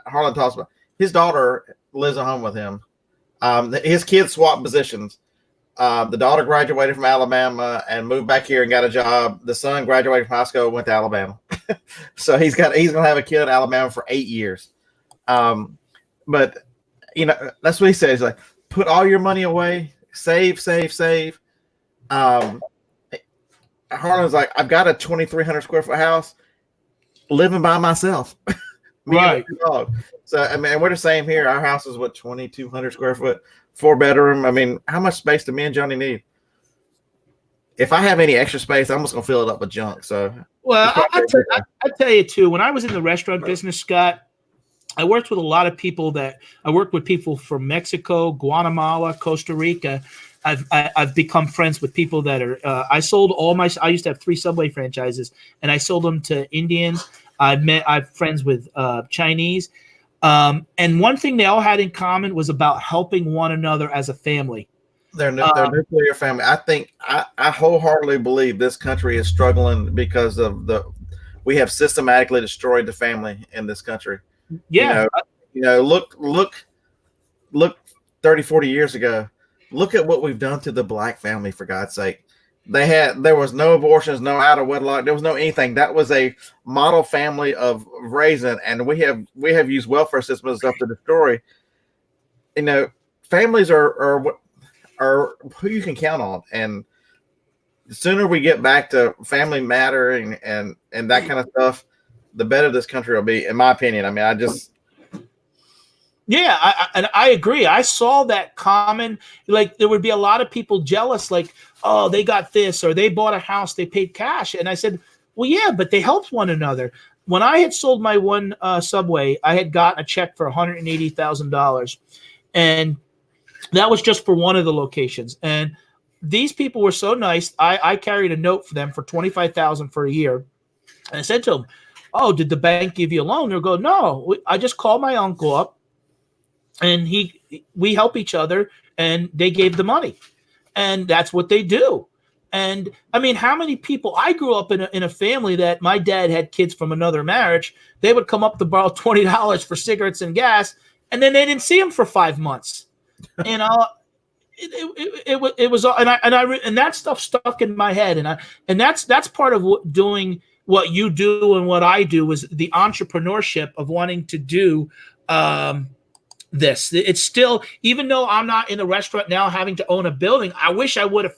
Harlan talks about his daughter lives at home with him. His kids swap positions. The daughter graduated from Alabama and moved back here and got a job. The son graduated from high school and went to Alabama. So he's going to have a kid in Alabama for 8 years. But that's what he says. Like, put all your money away, save, save, save. Um, Harlan's like, I've got a 2,300 square foot house, living by myself. Me Right. and the dog. So I mean, we're the same here. Our house is what 2,200 square foot, 4 bedroom. I mean, how much space do me and Johnny need? If I have any extra space, I'm just gonna fill it up with junk. So, Well, I tell you too. When I was in the restaurant business, Scott, I worked with a lot of people I worked with people from Mexico, Guatemala, Costa Rica. I've become friends with people that are. I sold I used to have 3 Subway franchises, and I sold them to Indians. I've friends with Chinese, and one thing they all had in common was about helping one another as a family. They're nuclear family. I think I wholeheartedly believe this country is struggling because of we have systematically destroyed the family in this country. Yeah. Look 30, 40 years ago. Look at what we've done to the black family, for God's sake. There was no abortions, no out of wedlock, there was no anything. That was a model family of raising, and we have used welfare systems and stuff to destroy. Families are who you can count on, and the sooner we get back to family matter and that kind of stuff, the better this country will be, in my opinion. I mean, I agree. I saw that common, like there would be a lot of people jealous, like, oh, they got this, or they bought a house, they paid cash. And I said, well, yeah, but they helped one another. When I had sold my one Subway, I had gotten a check for $180,000. And that was just for one of the locations. And these people were so nice. I carried a note for them for $25,000 for a year. And I said to them, oh, did the bank give you a loan? They'll go, no, I just called my uncle up, and we help each other, and they gave the money. And that's what they do. And I mean, how many people, I grew up in a family that my dad had kids from another marriage. They would come up to borrow $20 for cigarettes and gas, and then they didn't see them for 5 months. And it was, and that stuff stuck in my head. And that's part of doing what you do and what I do, is the entrepreneurship of wanting to do this. It's still, even though I'm not in the restaurant now having to own a building, I wish I would have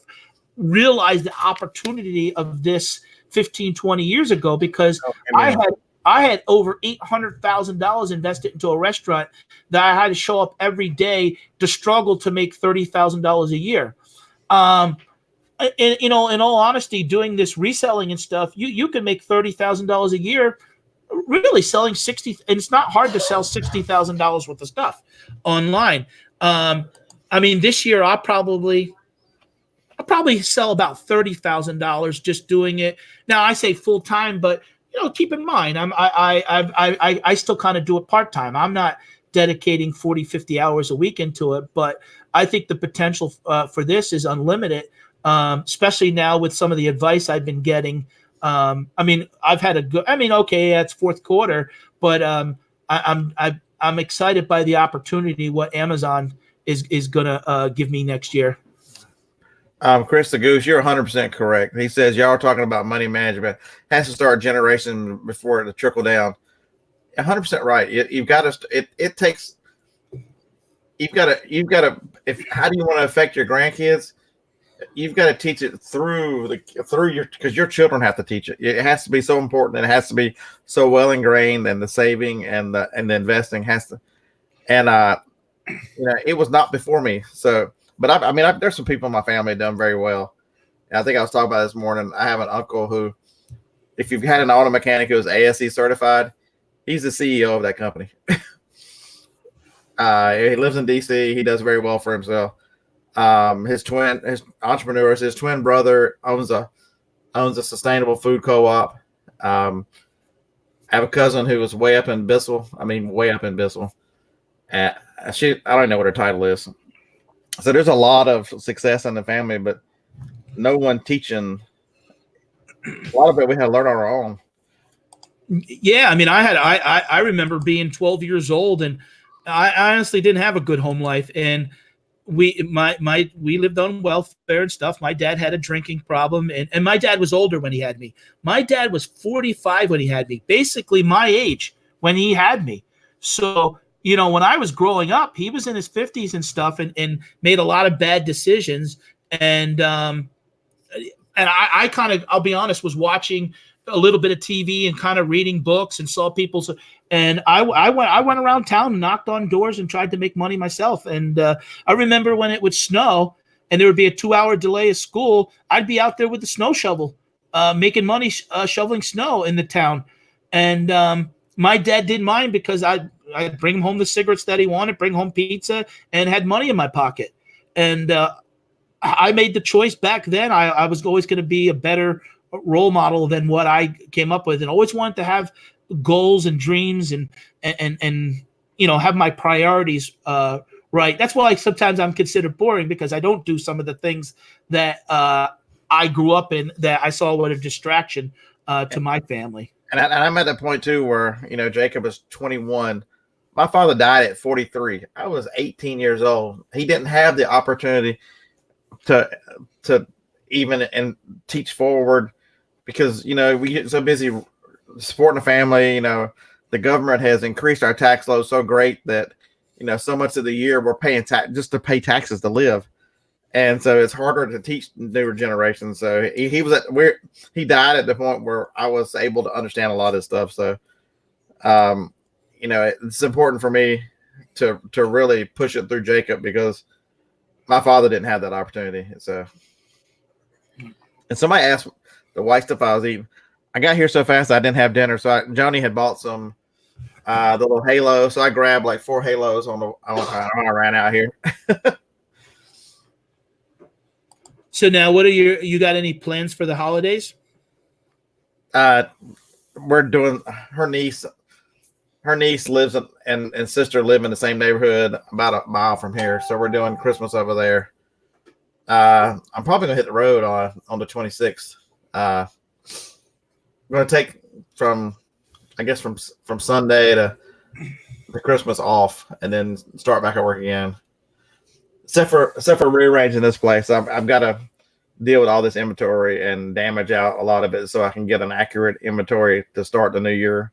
realized the opportunity of this 15, 20 years ago, because I had over $800,000 invested into a restaurant that I had to show up every day to struggle to make $30,000 a year. And in all honesty, doing this reselling and stuff, you can make $30,000 a year, really selling 60. And it's not hard to sell $60,000 worth of stuff online. I mean, this year I'll probably sell about $30,000 just doing it. Now I say full time, but keep in mind, I still kind of do it part time. I'm not dedicating 40, 50 hours a week into it, but I think the potential for this is unlimited, especially now with some of the advice I've been getting. I mean, I've had a good. I mean, okay, that's fourth quarter, but I'm excited by the opportunity what Amazon is gonna give me next year. Chris the Goose, you're 100% correct. He says y'all are talking about money management has to start a generation before it trickle down. 100% right. You've got to. It takes. You've got to. How do you want to affect your grandkids? You've got to teach it through because your children have to teach it. It has to be so important, and it has to be so well ingrained, and the saving and the investing has to. And it was not before me, so. But I mean, there's some people in my family done very well. And I think I was talking about this morning. I have an uncle who, if you've had an auto mechanic who is ASE certified, he's the CEO of that company. He lives in DC. He does very well for himself. His twin brother owns a sustainable food co-op. I have a cousin who was way up in Bissell. I mean, way up in Bissell. I don't know what her title is. So there's a lot of success in the family, but no one teaching. A lot of it we had to learn on our own. Yeah, I mean, I remember being 12 years old, and I honestly didn't have a good home life, and we lived on welfare and stuff. My dad had a drinking problem, and my dad was older when he had me. My dad was 45 when he had me, basically my age when he had me. So when I was growing up, he was in his 50s and stuff, and made a lot of bad decisions. And I kind of, I'll be honest, was watching a little bit of TV and kind of reading books and saw people's, and I went around town and knocked on doors and tried to make money myself. And I remember when it would snow and there would be a 2-hour delay of school, I'd be out there with the snow shovel, making money, shoveling snow in the town. And my dad didn't mind because I'd bring him home the cigarettes that he wanted, bring home pizza, and had money in my pocket. And I made the choice back then. I was always going to be a better role model than what I came up with, and always wanted to have goals and dreams and have my priorities right. That's why sometimes I'm considered boring, because I don't do some of the things that I grew up in that I saw what a distraction to my family. And I'm at that point too where, Jacob is 21. My father died at 43. I was 18 years old. He didn't have the opportunity to even and teach forward, because we get so busy supporting the family. The government has increased our tax load so great that so much of the year we're paying just to pay taxes to live, and so it's harder to teach newer generations. So he was he died at the point where I was able to understand a lot of this stuff. So it's important for me to really push it through Jacob, because my father didn't have that opportunity. So, and somebody asked the white stuff I was eating. I got here so fast I didn't have dinner. So Johnny had bought some the little halo. So I grabbed like 4 halos when I ran out here. So now, what are you got any plans for the holidays? We're doing her niece lives and sister live in the same neighborhood about a mile from here. So we're doing Christmas over there. I'm probably gonna hit the road on the 26th. I'm gonna take from Sunday to Christmas off, and then start back at work again. Except for rearranging this place, I've got to deal with all this inventory and damage out a lot of it so I can get an accurate inventory to start the new year.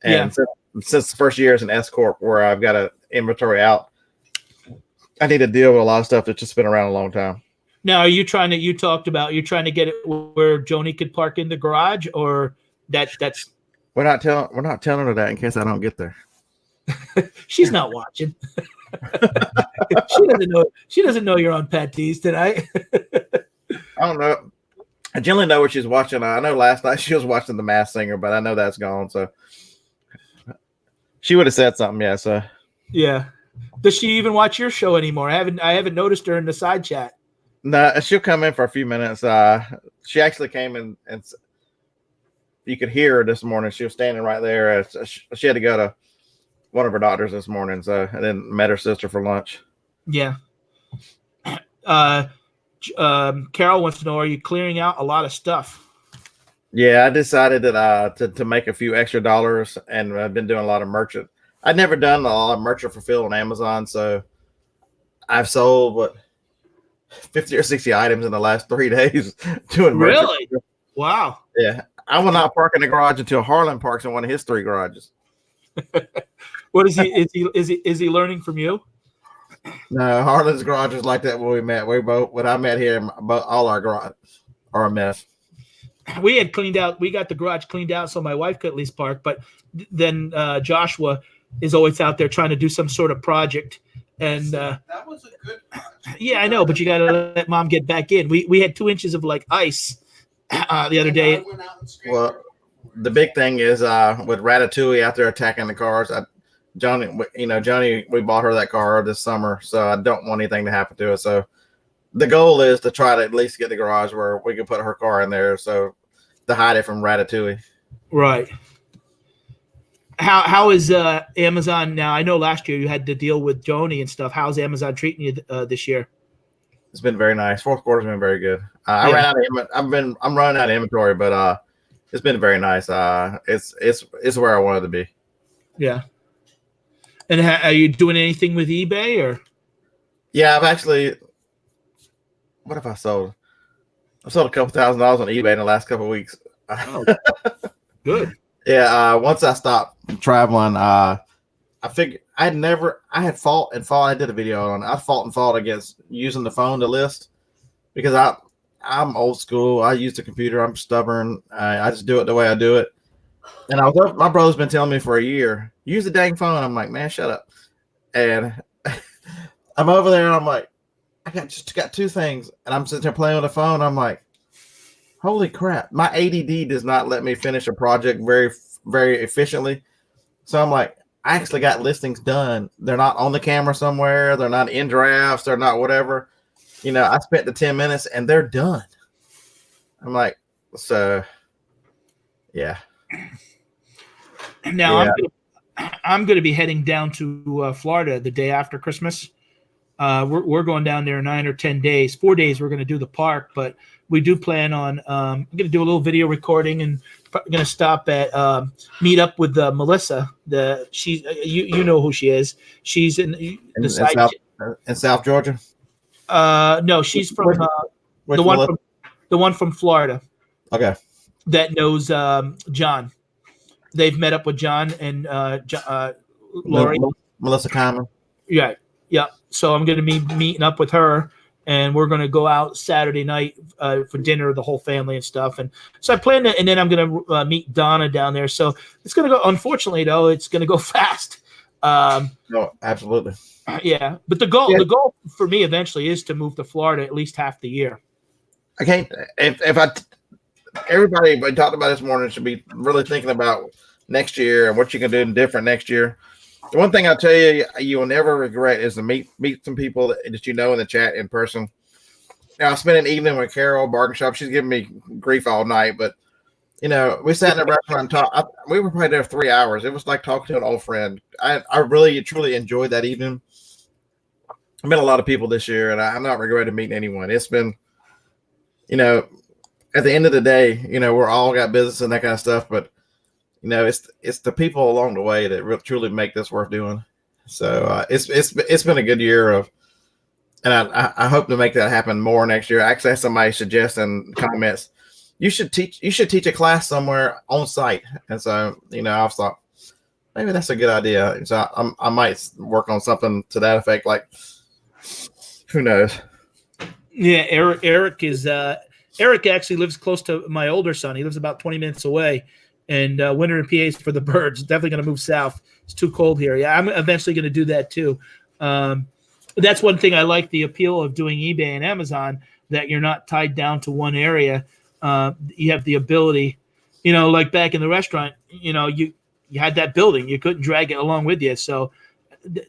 And since the first year is an S corp where I've got an inventory out, I need to deal with a lot of stuff that's just been around a long time. Now, are you trying to get it where Joni could park in the garage, or that's we're not telling her that in case I don't get there. She's not watching. She doesn't know you're on Patdees tonight. I don't know. I generally know what she's watching. I know last night she was watching The Masked Singer, but I know that's gone. So she would have said something. Yeah. So yeah. Does she even watch your show anymore? I haven't noticed her in the side chat. No, she'll come in for a few minutes. She actually came in, and you could hear her this morning. She was standing right there. She had to go to one of her doctors this morning, so and then met her sister for lunch. Yeah. Carol wants to know: are you clearing out a lot of stuff? Yeah, I decided that to make a few extra dollars, and I've been doing a lot of merchant. I'd never done a lot of merchant fulfill on Amazon, so I've sold 50 or 60 items in the last 3 days doing merchant. Really? Wow. Yeah, I will not park in the garage until Harlan parks in one of his 3 garages. What is he? Is he learning from you? No, Harlan's garage is like that when we met. When I met him, all our garage are a mess. We had cleaned out. We got the garage cleaned out so my wife could at least park. But then Joshua is always out there trying to do some sort of project. And that was a good project. Yeah, I know, but you got to let mom get back in. We had 2 inches of like ice the other day. Well, the big thing is with Ratatouille out there attacking the cars. Johnny, we bought her that car this summer, so I don't want anything to happen to it. So the goal is to try to at least get the garage where we can put her car in there, so to hide it from Ratatouille. Right. How is Amazon now? I know last year you had to deal with Joni and stuff. How's Amazon treating you this year? It's been very nice. Fourth quarter's been very good. I ran out of I'm running out of inventory, but it's been very nice. It's where I wanted to be. Yeah. And are you doing anything with eBay or? Yeah, I've actually. What have I sold? I sold a couple $1,000s on eBay in the last couple of weeks. Oh, good. Yeah. Once I stopped traveling, I figured I had fought and fought. I did a video on it. I fought and fought against using the phone to list because I'm old school. I use the computer. I'm stubborn. I just do it the way I do it. And my brother's been telling me for a year, use the dang phone. I'm like, man, shut up. And I'm over there and I'm like, just got two things. And I'm sitting there playing with the phone. I'm like, holy crap. My ADD does not let me finish a project very, very efficiently. So I'm like, I actually got listings done. They're not on the camera somewhere. They're not in drafts. They're not whatever. I spent the 10 minutes and they're done. I'm like, so yeah. Now I'm going to be heading down to Florida the day after Christmas. We're going down there 9 or 10 days. 4 days we're going to do the park, but we do plan on I'm going to do a little video recording and going to stop at meet up with Melissa. You know who she is. She's in South Georgia. No, she's from the one from Florida. Okay. That knows John. They've met up with John and Lori. Melissa Common. Yeah. So I'm going to be meeting up with her, and we're going to go out Saturday night for dinner, the whole family and stuff. And so I plan to, and then I'm going to meet Donna down there. So it's going to go. Unfortunately, though, it's going to go fast. No, absolutely. Yeah, but the goal for me eventually is to move to Florida at least half the year. I can't. Everybody we talked about this morning should be really thinking about next year and what you can do different next year. The one thing I'll tell you will never regret is to meet some people that in the chat in person. Now, I spent an evening with Carol Bargain Shop. She's giving me grief all night, but we sat in a restaurant and talked. We were probably there 3 hours. It was like talking to an old friend. I really truly enjoyed that evening. I met a lot of people this year, and I'm not regretting meeting anyone. It's been, at the end of the day, we're all got business and that kind of stuff, but it's the people along the way that truly make this worth doing. So it's been a good year and I hope to make that happen more next year. I actually had somebody suggest in comments, you should teach a class somewhere on site. And so, I thought maybe that's a good idea. So I might work on something to that effect. Like, who knows? Yeah. Eric actually lives close to my older son. He lives about 20 minutes away. And winter in PA is for the birds. Definitely going to move south. It's too cold here. Yeah, I'm eventually going to do that too. That's one thing I like, the appeal of doing eBay and Amazon, that you're not tied down to one area. You have the ability, like back in the restaurant, you had that building. You couldn't drag it along with you. So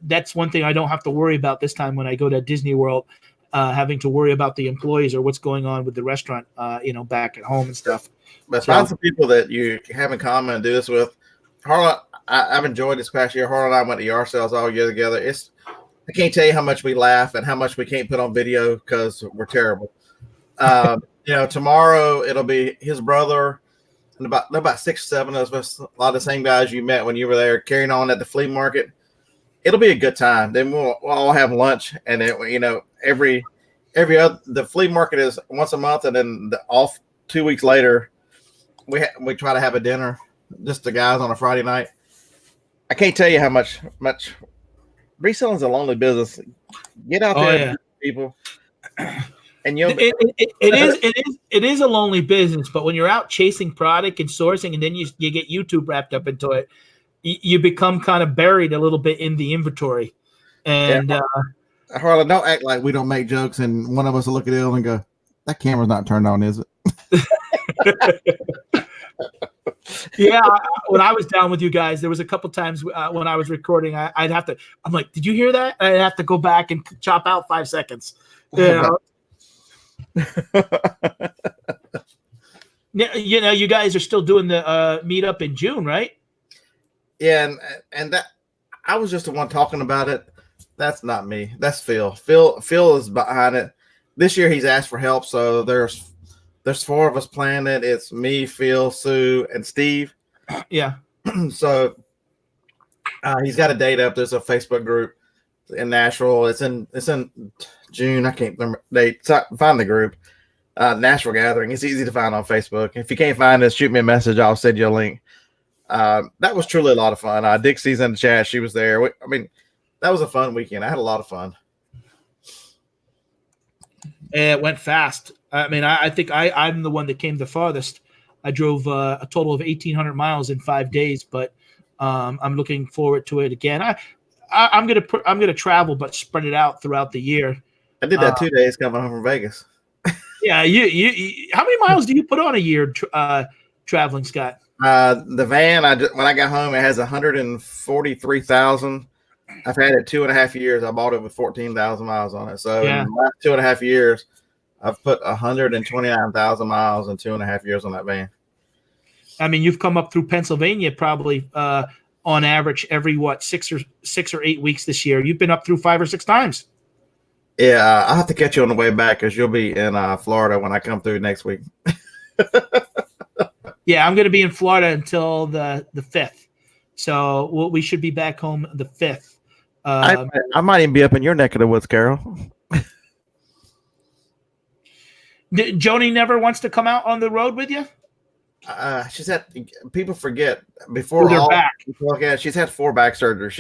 that's one thing I don't have to worry about this time when I go to Disney World, having to worry about the employees or what's going on with the restaurant, back at home and stuff. But find some people that you have in common and do this with. Harlan, I've enjoyed this past year. Harlan and I went to yard sales all year together. I can't tell you how much we laugh and how much we can't put on video because we're terrible. Tomorrow it'll be his brother and about 6 or 7 of us, a lot of the same guys you met when you were there, carrying on at the flea market. It'll be a good time. Then we'll all have lunch, and then the flea market is once a month, and then off 2 weeks later. We try to have a dinner, just the guys on a Friday night. I can't tell you how much reselling is a lonely business. Get out there, people, and it is a lonely business. But when you're out chasing product and sourcing, and then you get YouTube wrapped up into it, you become kind of buried a little bit in the inventory. And Harlan, don't act like we don't make jokes, and one of us will look at it and go, "That camera's not turned on, is it?" Yeah, when I was down with you guys, there was a couple times when I was recording, I'm like, did you hear that? I'd have to go back and chop out 5 seconds. You guys are still doing the meetup in June, right? Yeah, and that I was just the one talking about it. That's not me. That's Phil. Phil is behind it. This year he's asked for help, so there's 4 of us planning it. It's me, Phil, Sue, and Steve. Yeah. So he's got a date up. There's a Facebook group in Nashville. It's in June. I can't remember the date. Find the group. Nashville Gathering. It's easy to find on Facebook. If you can't find it, shoot me a message. I'll send you a link. That was truly a lot of fun. Dixie's in the chat. She was there. I mean, that was a fun weekend. I had a lot of fun. It went fast. I mean, I think I'm the one that came the farthest. I drove a total of 1,800 miles in 5 days, but I'm looking forward to it again. I'm gonna travel, but spread it out throughout the year. I did that 2 days coming home from Vegas. Yeah, you how many miles do you put on a year traveling, Scott? The van, when I got home, it has 143,000. I've had it 2.5 years. I bought it with 14,000 miles on it. So in the last 2.5 years, I've put 129,000 miles in 2.5 years on that van. I mean, you've come up through Pennsylvania probably on average every 6 or 8 weeks this year. You've been up through 5 or 6 times. Yeah, I'll have to catch you on the way back because you'll be in Florida when I come through next week. Yeah, I'm going to be in Florida until the 5th. So we should be back home the 5th. I might even be up in your neck of the woods, Carol. Joni never wants to come out on the road with you? She's had, people forget before they're back. She's had 4 back surgeries.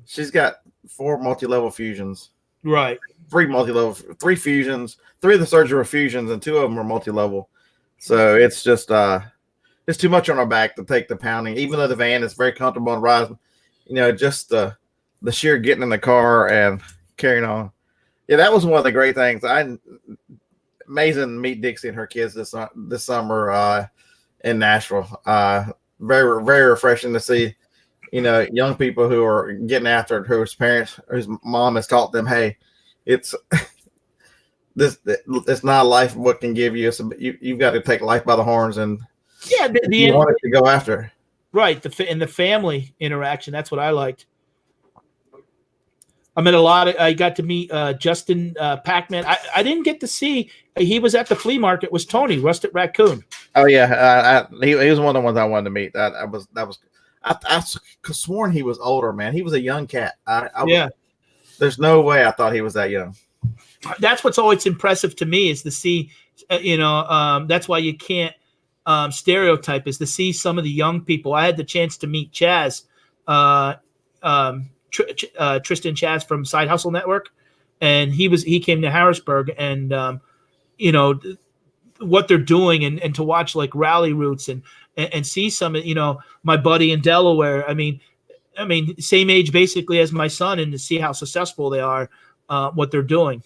She's got 4 multi-level fusions. Right. 3 multi-level, 3 fusions. 3 of the surgery were fusions, and 2 of them were multi-level. So it's just it's too much on our back to take the pounding. Even though the van is very comfortable and rising, just the sheer getting in the car and carrying on. Yeah, that was one of the great things. Amazing to meet Dixie and her kids this summer in Nashville. Very, very refreshing to see, young people who are getting after it, whose mom has taught them, hey, it's it's not life what can give you. You've got to take life by the horns, and you want it to go after. Right, the family interaction. That's what I liked. I met I got to meet Justin Pac-Man. I didn't get to see. He was at the flea market. Was Tony Rusted Raccoon? Oh yeah, he was one of the ones I wanted to meet. I sworn he was older, man. He was a young cat. There's no way I thought he was that young. That's what's always impressive to me is to see. That's why you can't stereotype, is to see some of the young people. I had the chance to meet Chaz. Tristan Chaz from Side Hustle Network, and he came to Harrisburg, and what they're doing, and to watch like Rally Roots and see some, my buddy in Delaware. I mean, same age basically as my son, and to see how successful they are, what they're doing.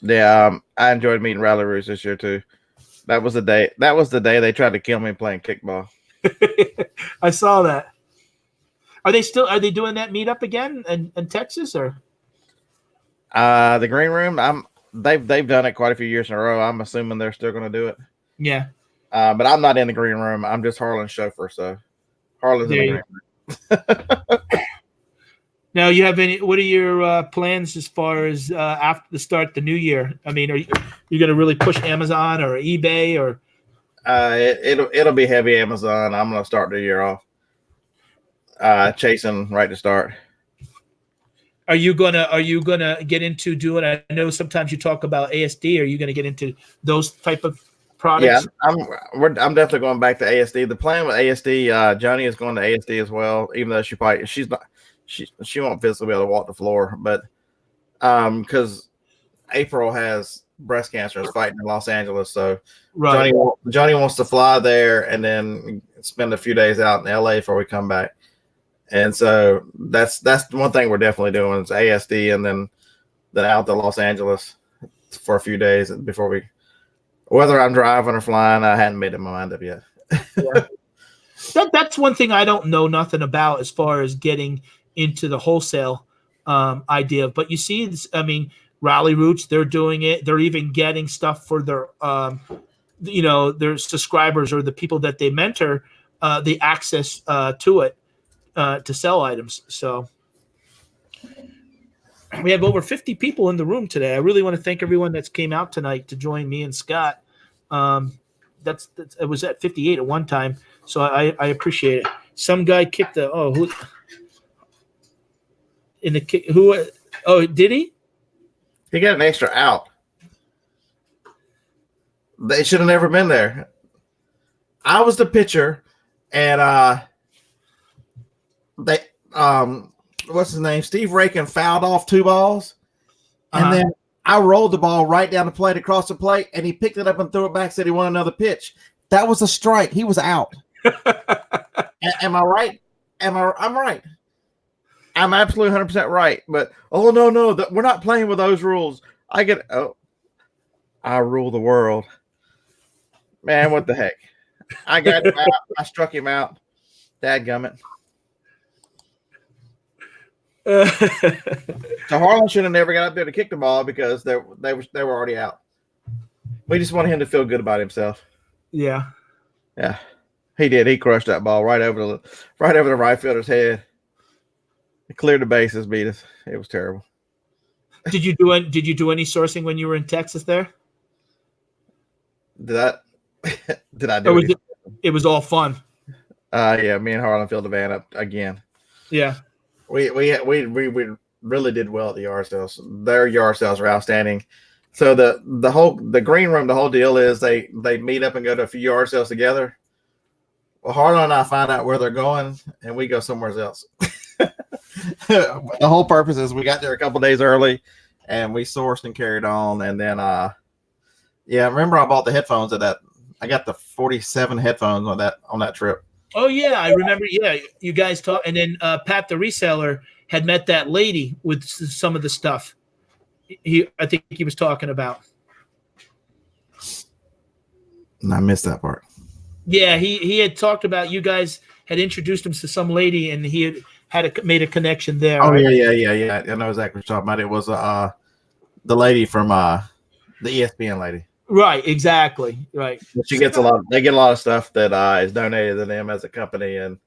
Yeah, I enjoyed meeting Rally Roots this year too. That was the day they tried to kill me playing kickball. I saw that. Are they doing that meetup again in Texas, or? The green room, they've done it quite a few years in a row. I'm assuming they're still going to do it. Yeah. But I'm not in the green room. I'm just Harlan's chauffeur, so Harlan's in the green room. Now, what are your plans as far as after the start of the new year? I mean, are you going to really push Amazon or eBay, or? It'll be heavy Amazon. I'm going to start the year off chasing right to start. Are you gonna get into doing? I know sometimes you talk about ASD. Are you gonna get into those type of products? Yeah, I'm definitely going back to ASD. The plan with ASD, Johnny is going to ASD as well, even though she won't physically be able to walk the floor, but because April has breast cancer and is fighting in Los Angeles, so right. Johnny wants to fly there and then spend a few days out in LA before we come back. And so that's one thing we're definitely doing is ASD, and then out to Los Angeles for a few days before whether I'm driving or flying, I hadn't made my mind up yet. Yeah. That's one thing I don't know nothing about as far as getting into the wholesale idea. But you see, Rally Roots, they're doing it. They're even getting stuff for their their subscribers or the people that they mentor, the access to it. To sell items. So we have over 50 people in the room today. I really want to thank everyone that's came out tonight to join me and Scott. It was at 58 at one time, so I appreciate it. Some guy kicked did he? He got an extra out. They should have never been there. I was the pitcher, and they what's his name? Steve Rakin fouled off 2 balls, and then I rolled the ball right down the plate across the plate, and he picked it up and threw it back. Said he wanted another pitch. That was a strike. He was out. Am I right? I'm right. I'm absolutely 100% right. But no, we're not playing with those rules. I rule the world, man. What the heck? I got him out. I struck him out. Dadgummit. So Harlan should have never got up there to kick the ball because they were already out. We just wanted him to feel good about himself. Yeah. He did. He crushed that ball right over the right fielder's head. He cleared the bases, beat us. It was terrible. Did you do any sourcing when you were in Texas there? Did I do it? It was all fun. Yeah, me and Harlan filled the van up again. Yeah. We really did well at the yard sales. Their yard sales are outstanding. So the green room, the whole deal is they meet up and go to a few yard sales together. Well, Harlan and I find out where they're going, and we go somewhere else. The whole purpose is we got there a couple days early, and we sourced and carried on, and then remember I bought the headphones at that. I got the 47 headphones on that trip. Oh yeah, I remember. Yeah, you guys talked, and then Pat the reseller had met that lady with some of the stuff. I think he was talking about. I missed that part. Yeah, he had talked about you guys had introduced him to some lady, and he had made a connection there. Oh, right? Yeah. I know exactly what you're talking about. It was the lady from the ESPN lady. Right, exactly. Right. She gets they get a lot of stuff that is donated to them as a company, and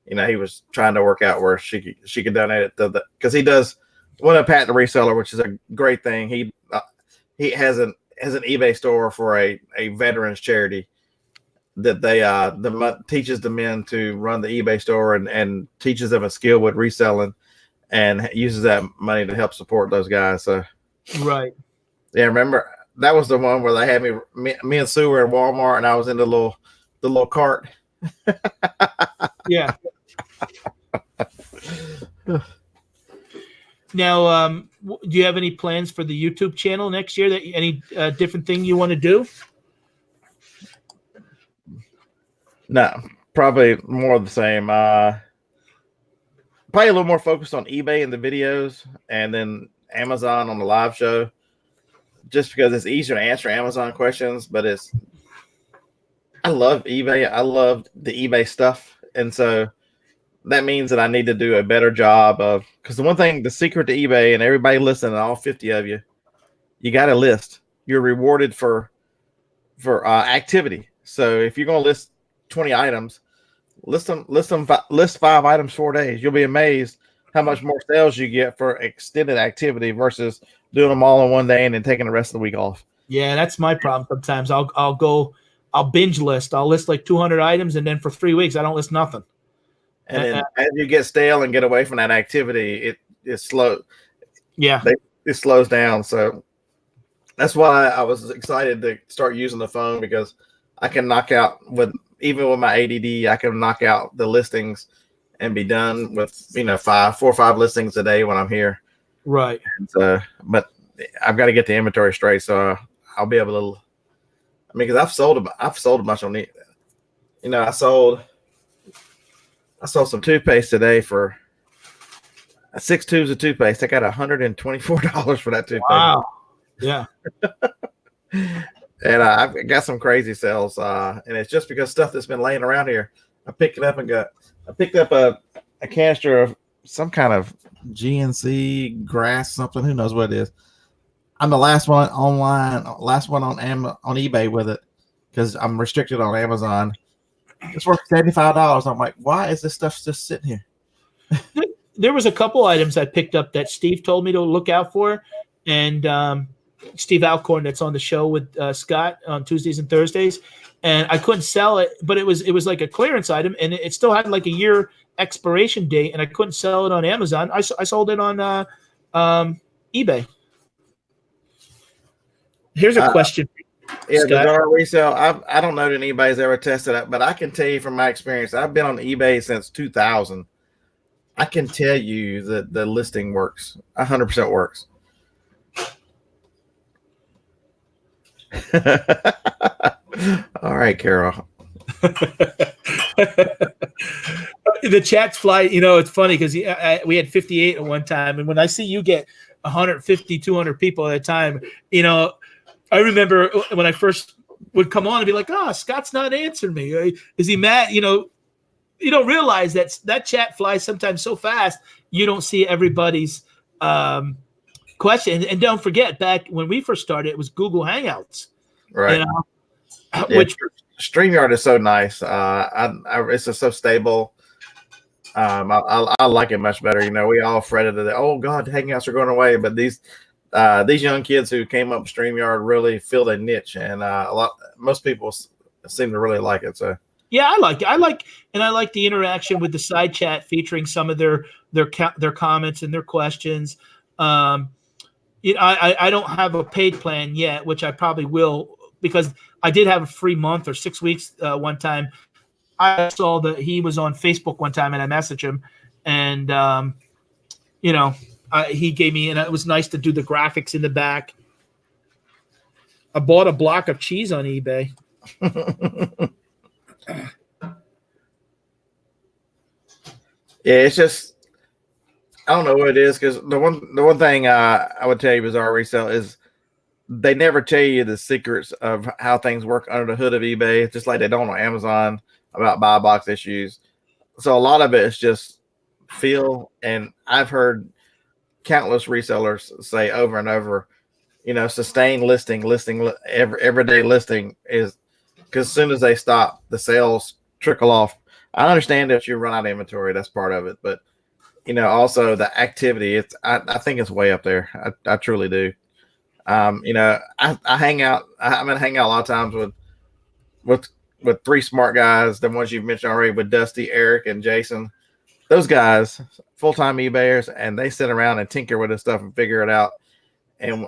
he was trying to work out where she could donate it to because he does one of Pat the reseller, which is a great thing. He has an eBay store for a veterans charity that they teaches the men to run the eBay store and teaches them a skill with reselling and uses that money to help support those guys. So right. Yeah, remember that was the one where they had me and Sue were at Walmart and I was in the little cart. Yeah. Now, do you have any plans for the YouTube channel next year? Any different thing you want to do? No, probably more of the same. Probably a little more focused on eBay and the videos, and then Amazon on the live show. Just because it's easier to answer Amazon questions, but I love eBay. I love the eBay stuff, and so that means that I need to do a better job of because the secret to eBay, and everybody listening, all 50 of you, you got to list. You're rewarded for activity. So if you're going to list 20 items, list 5 items 4 days. You'll be amazed how much more sales you get for extended activity versus doing them all in one day and then taking the rest of the week off. Yeah, that's my problem. Sometimes I'll binge list. I'll list like 200 items, and then for 3 weeks I don't list nothing. And then as you get stale and get away from that activity, it's slow. Yeah, it slows down. So that's why I was excited to start using the phone because I can knock out even with my ADD, I can knock out the listings and be done with 4 or 5 listings a day when I'm here. Right. And so, but I've got to get the inventory straight, so I'll be able to. I mean, because I've sold a bunch on the. I sold some toothpaste today for 6 tubes of toothpaste. I got $124 for that toothpaste. Wow. Yeah. And I've got some crazy sales, and it's just because stuff that's been laying around here. I picked up a canister of some kind of GNC grass something. Who knows what it is? I'm the last one online, on eBay with it because I'm restricted on Amazon. It's worth $75. I'm like, why is this stuff just sitting here? There was a couple items I picked up that Steve told me to look out for, and Steve Alcorn that's on the show with Scott on Tuesdays and Thursdays, and I couldn't sell it, but it was like a clearance item, and it still had like a year expiration date, and I couldn't sell it on Amazon. I sold it on eBay. Here's a question. Yeah, the Scott? dollar resale. I don't know that anybody's ever tested it, but I can tell you from my experience, I've been on eBay since 2000. I can tell you that the listing works. 100% works. All right, Carol. The chats fly. You know, it's funny because we had 58 at one time, and when I see you get 150, 200 people at a time, you know, I remember when I first would come on and be like, "Oh, Scott's not answering me. Is he mad?" You don't realize that chat flies sometimes so fast you don't see everybody's question. And don't forget, back when we first started, it was Google Hangouts, Right. Yeah, which StreamYard is so nice. It's just so stable. I like it much better. You know, we all fretted that, oh God, Hangouts are going away, but these young kids who came up with StreamYard really filled a niche, and most people seem to really like it. So. yeah, I like the interaction with the side chat featuring some of their comments and their questions. I don't have a paid plan yet, which I probably will because I did have a free month or 6 weeks one time. I saw that he was on Facebook one time, and I messaged him, and he gave me, and it was nice to do the graphics in the back. I bought a block of cheese on eBay. Yeah, it's just I don't know what it is because the one thing I would tell you Bizarre Resale is they never tell you the secrets of how things work under the hood of eBay, just like they don't on Amazon about buy box issues. So a lot of it is just feel, and I've heard countless resellers say over and over, sustained listing everyday listing is because as soon as they stop, the sales trickle off. I understand that you run out of inventory, that's part of it, but also the activity, I think it's way up there. I truly do. I hang out. I'm gonna hang out a lot of times with three smart guys, the ones you've mentioned already, with Dusty, Eric, and Jason. Those guys, full-time eBayers, and they sit around and tinker with this stuff and figure it out. And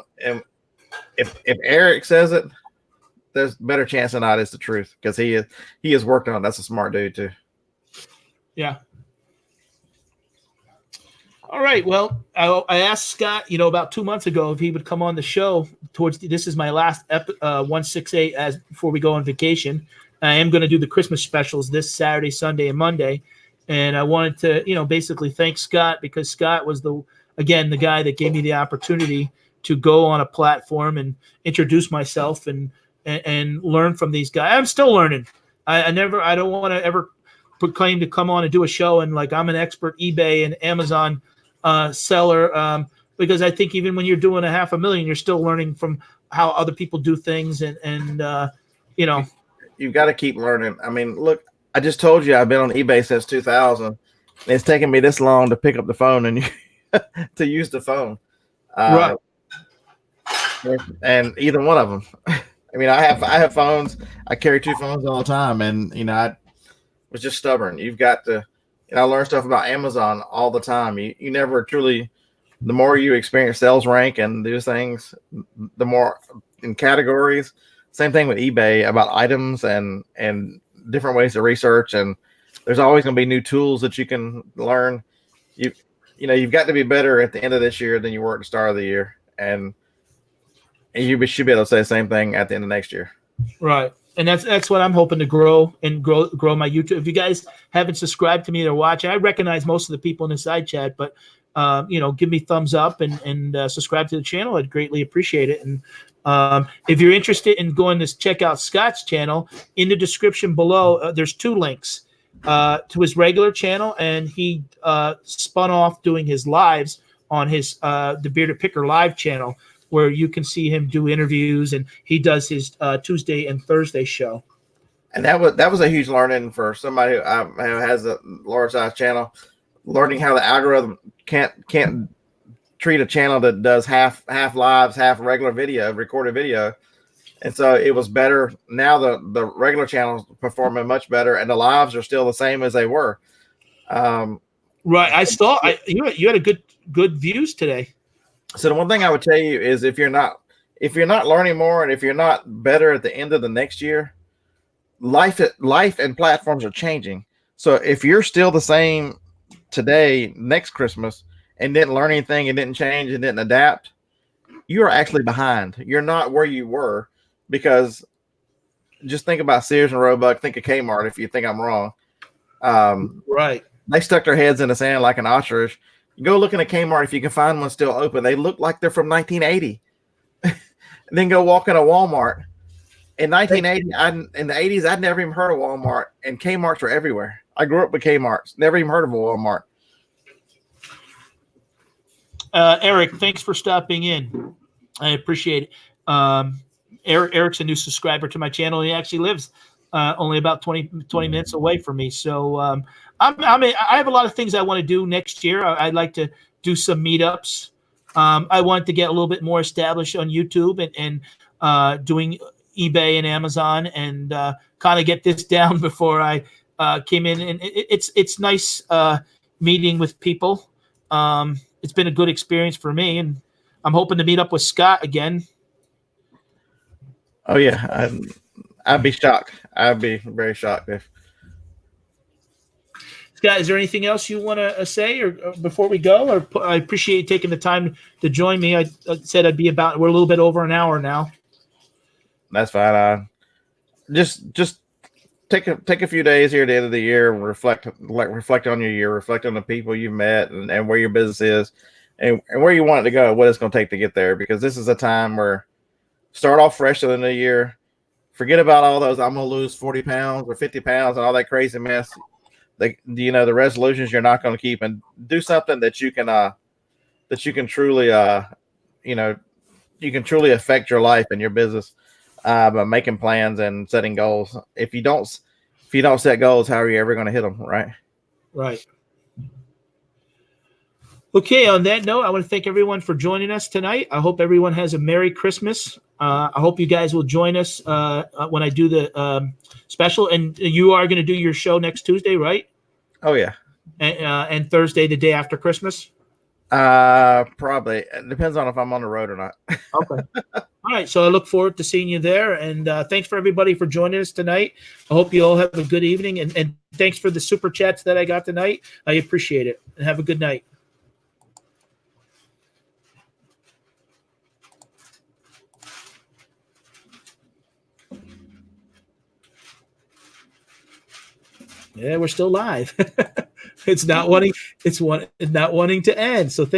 if Eric says it, there's a better chance than not it's the truth because he has worked on it. That's a smart dude too. Yeah. All right. Well, I asked Scott, about 2 months ago if he would come on the show. This is my last 168 before we go on vacation. I am going to do the Christmas specials this Saturday, Sunday, and Monday, and I wanted to, basically thank Scott because Scott was the guy that gave me the opportunity to go on a platform and introduce myself and learn from these guys. I'm still learning. I don't want to ever proclaim to come on and do a show and like I'm an expert eBay and Amazon seller because I think even when you're doing $500,000, you're still learning from how other people do things and you've got to keep learning. I mean, look, I just told you I've been on eBay since 2000. And it's taken me this long to pick up the phone and to use the phone. Right. And either one of them. I mean, I have phones. I carry two phones all the time, and I was just stubborn. You've got to, I learn stuff about Amazon all the time. You never truly. The more you experience sales rank and these things, the more in categories. Same thing with eBay about items and different ways to research. And there's always going to be new tools that you can learn. You've got to be better at the end of this year than you were at the start of the year, and you should be able to say the same thing at the end of next year. Right. And that's what I'm hoping to grow my YouTube. If you guys haven't subscribed to me or watching, I recognize most of the people in the side chat, but give me thumbs up and subscribe to the channel. I'd greatly appreciate it. And if you're interested in going to check out Scott's channel, in the description below, there's two links to his regular channel, and he spun off doing his lives on his the Bearded Picker live channel, where you can see him do interviews, and he does his Tuesday and Thursday show. And that was a huge learning for somebody who has a large size channel, learning how the algorithm can't treat a channel that does half lives, half regular video, recorded video. And so it was better. Now the regular channels performing much better, and the lives are still the same as they were. Right. I saw you had a good views today. So the one thing I would tell you is if you're not if you're not learning more and if you're not better at the end of the next year, life and platforms are changing. So if you're still the same today, next Christmas, and didn't learn anything and didn't change and didn't adapt, you are actually behind. You're not where you were, because just think about Sears and Roebuck. Think of Kmart if you think I'm wrong. Right. They stuck their heads in the sand like an ostrich. Go look in a Kmart if you can find one still open. They look like they're from 1980. And then go walk in a Walmart. In 1980, in the 80s, I'd never even heard of Walmart, and Kmarts were everywhere. I grew up with Kmarts. Never even heard of a Walmart. Eric, thanks for stopping in. I appreciate it. Eric's a new subscriber to my channel. He actually lives only about 20 minutes away from me. So I have a lot of things I want to do next year. I'd like to do some meetups. I want to get a little bit more established on YouTube and doing eBay and Amazon, and kind of get this down before I came in. And it's nice meeting with people. It's been a good experience for me, and I'm hoping to meet up with Scott again. Oh yeah, I'd be shocked. I'd be very shocked if. Scott, is there anything else you want to say or before we go? Or I appreciate you taking the time to join me. I said we're a little bit over an hour now. That's fine. Just take a few days here at the end of the year and reflect on your year, reflect on the people you've met and where your business is and where you want it to go, what it's going to take to get there. Because this is a time where start off fresh in the new year. Forget about all those I'm going to lose 40 pounds or 50 pounds and all that crazy mess. The resolutions you're not going to keep, and do something that you can truly you can truly affect your life and your business by making plans and setting goals. If you don't set goals, how are you ever going to hit them? Right. Okay. On that note, I want to thank everyone for joining us tonight. I hope everyone has a Merry Christmas. I hope you guys will join us when I do the special. And you are going to do your show next Tuesday, right? Oh yeah. And Thursday, the day after Christmas. Probably. It depends on if I'm on the road or not. Okay. All right. So I look forward to seeing you there. And thanks for everybody for joining us tonight. I hope you all have a good evening. And thanks for the super chats that I got tonight. I appreciate it. And have a good night. Yeah, we're still live. It's not wanting to end. So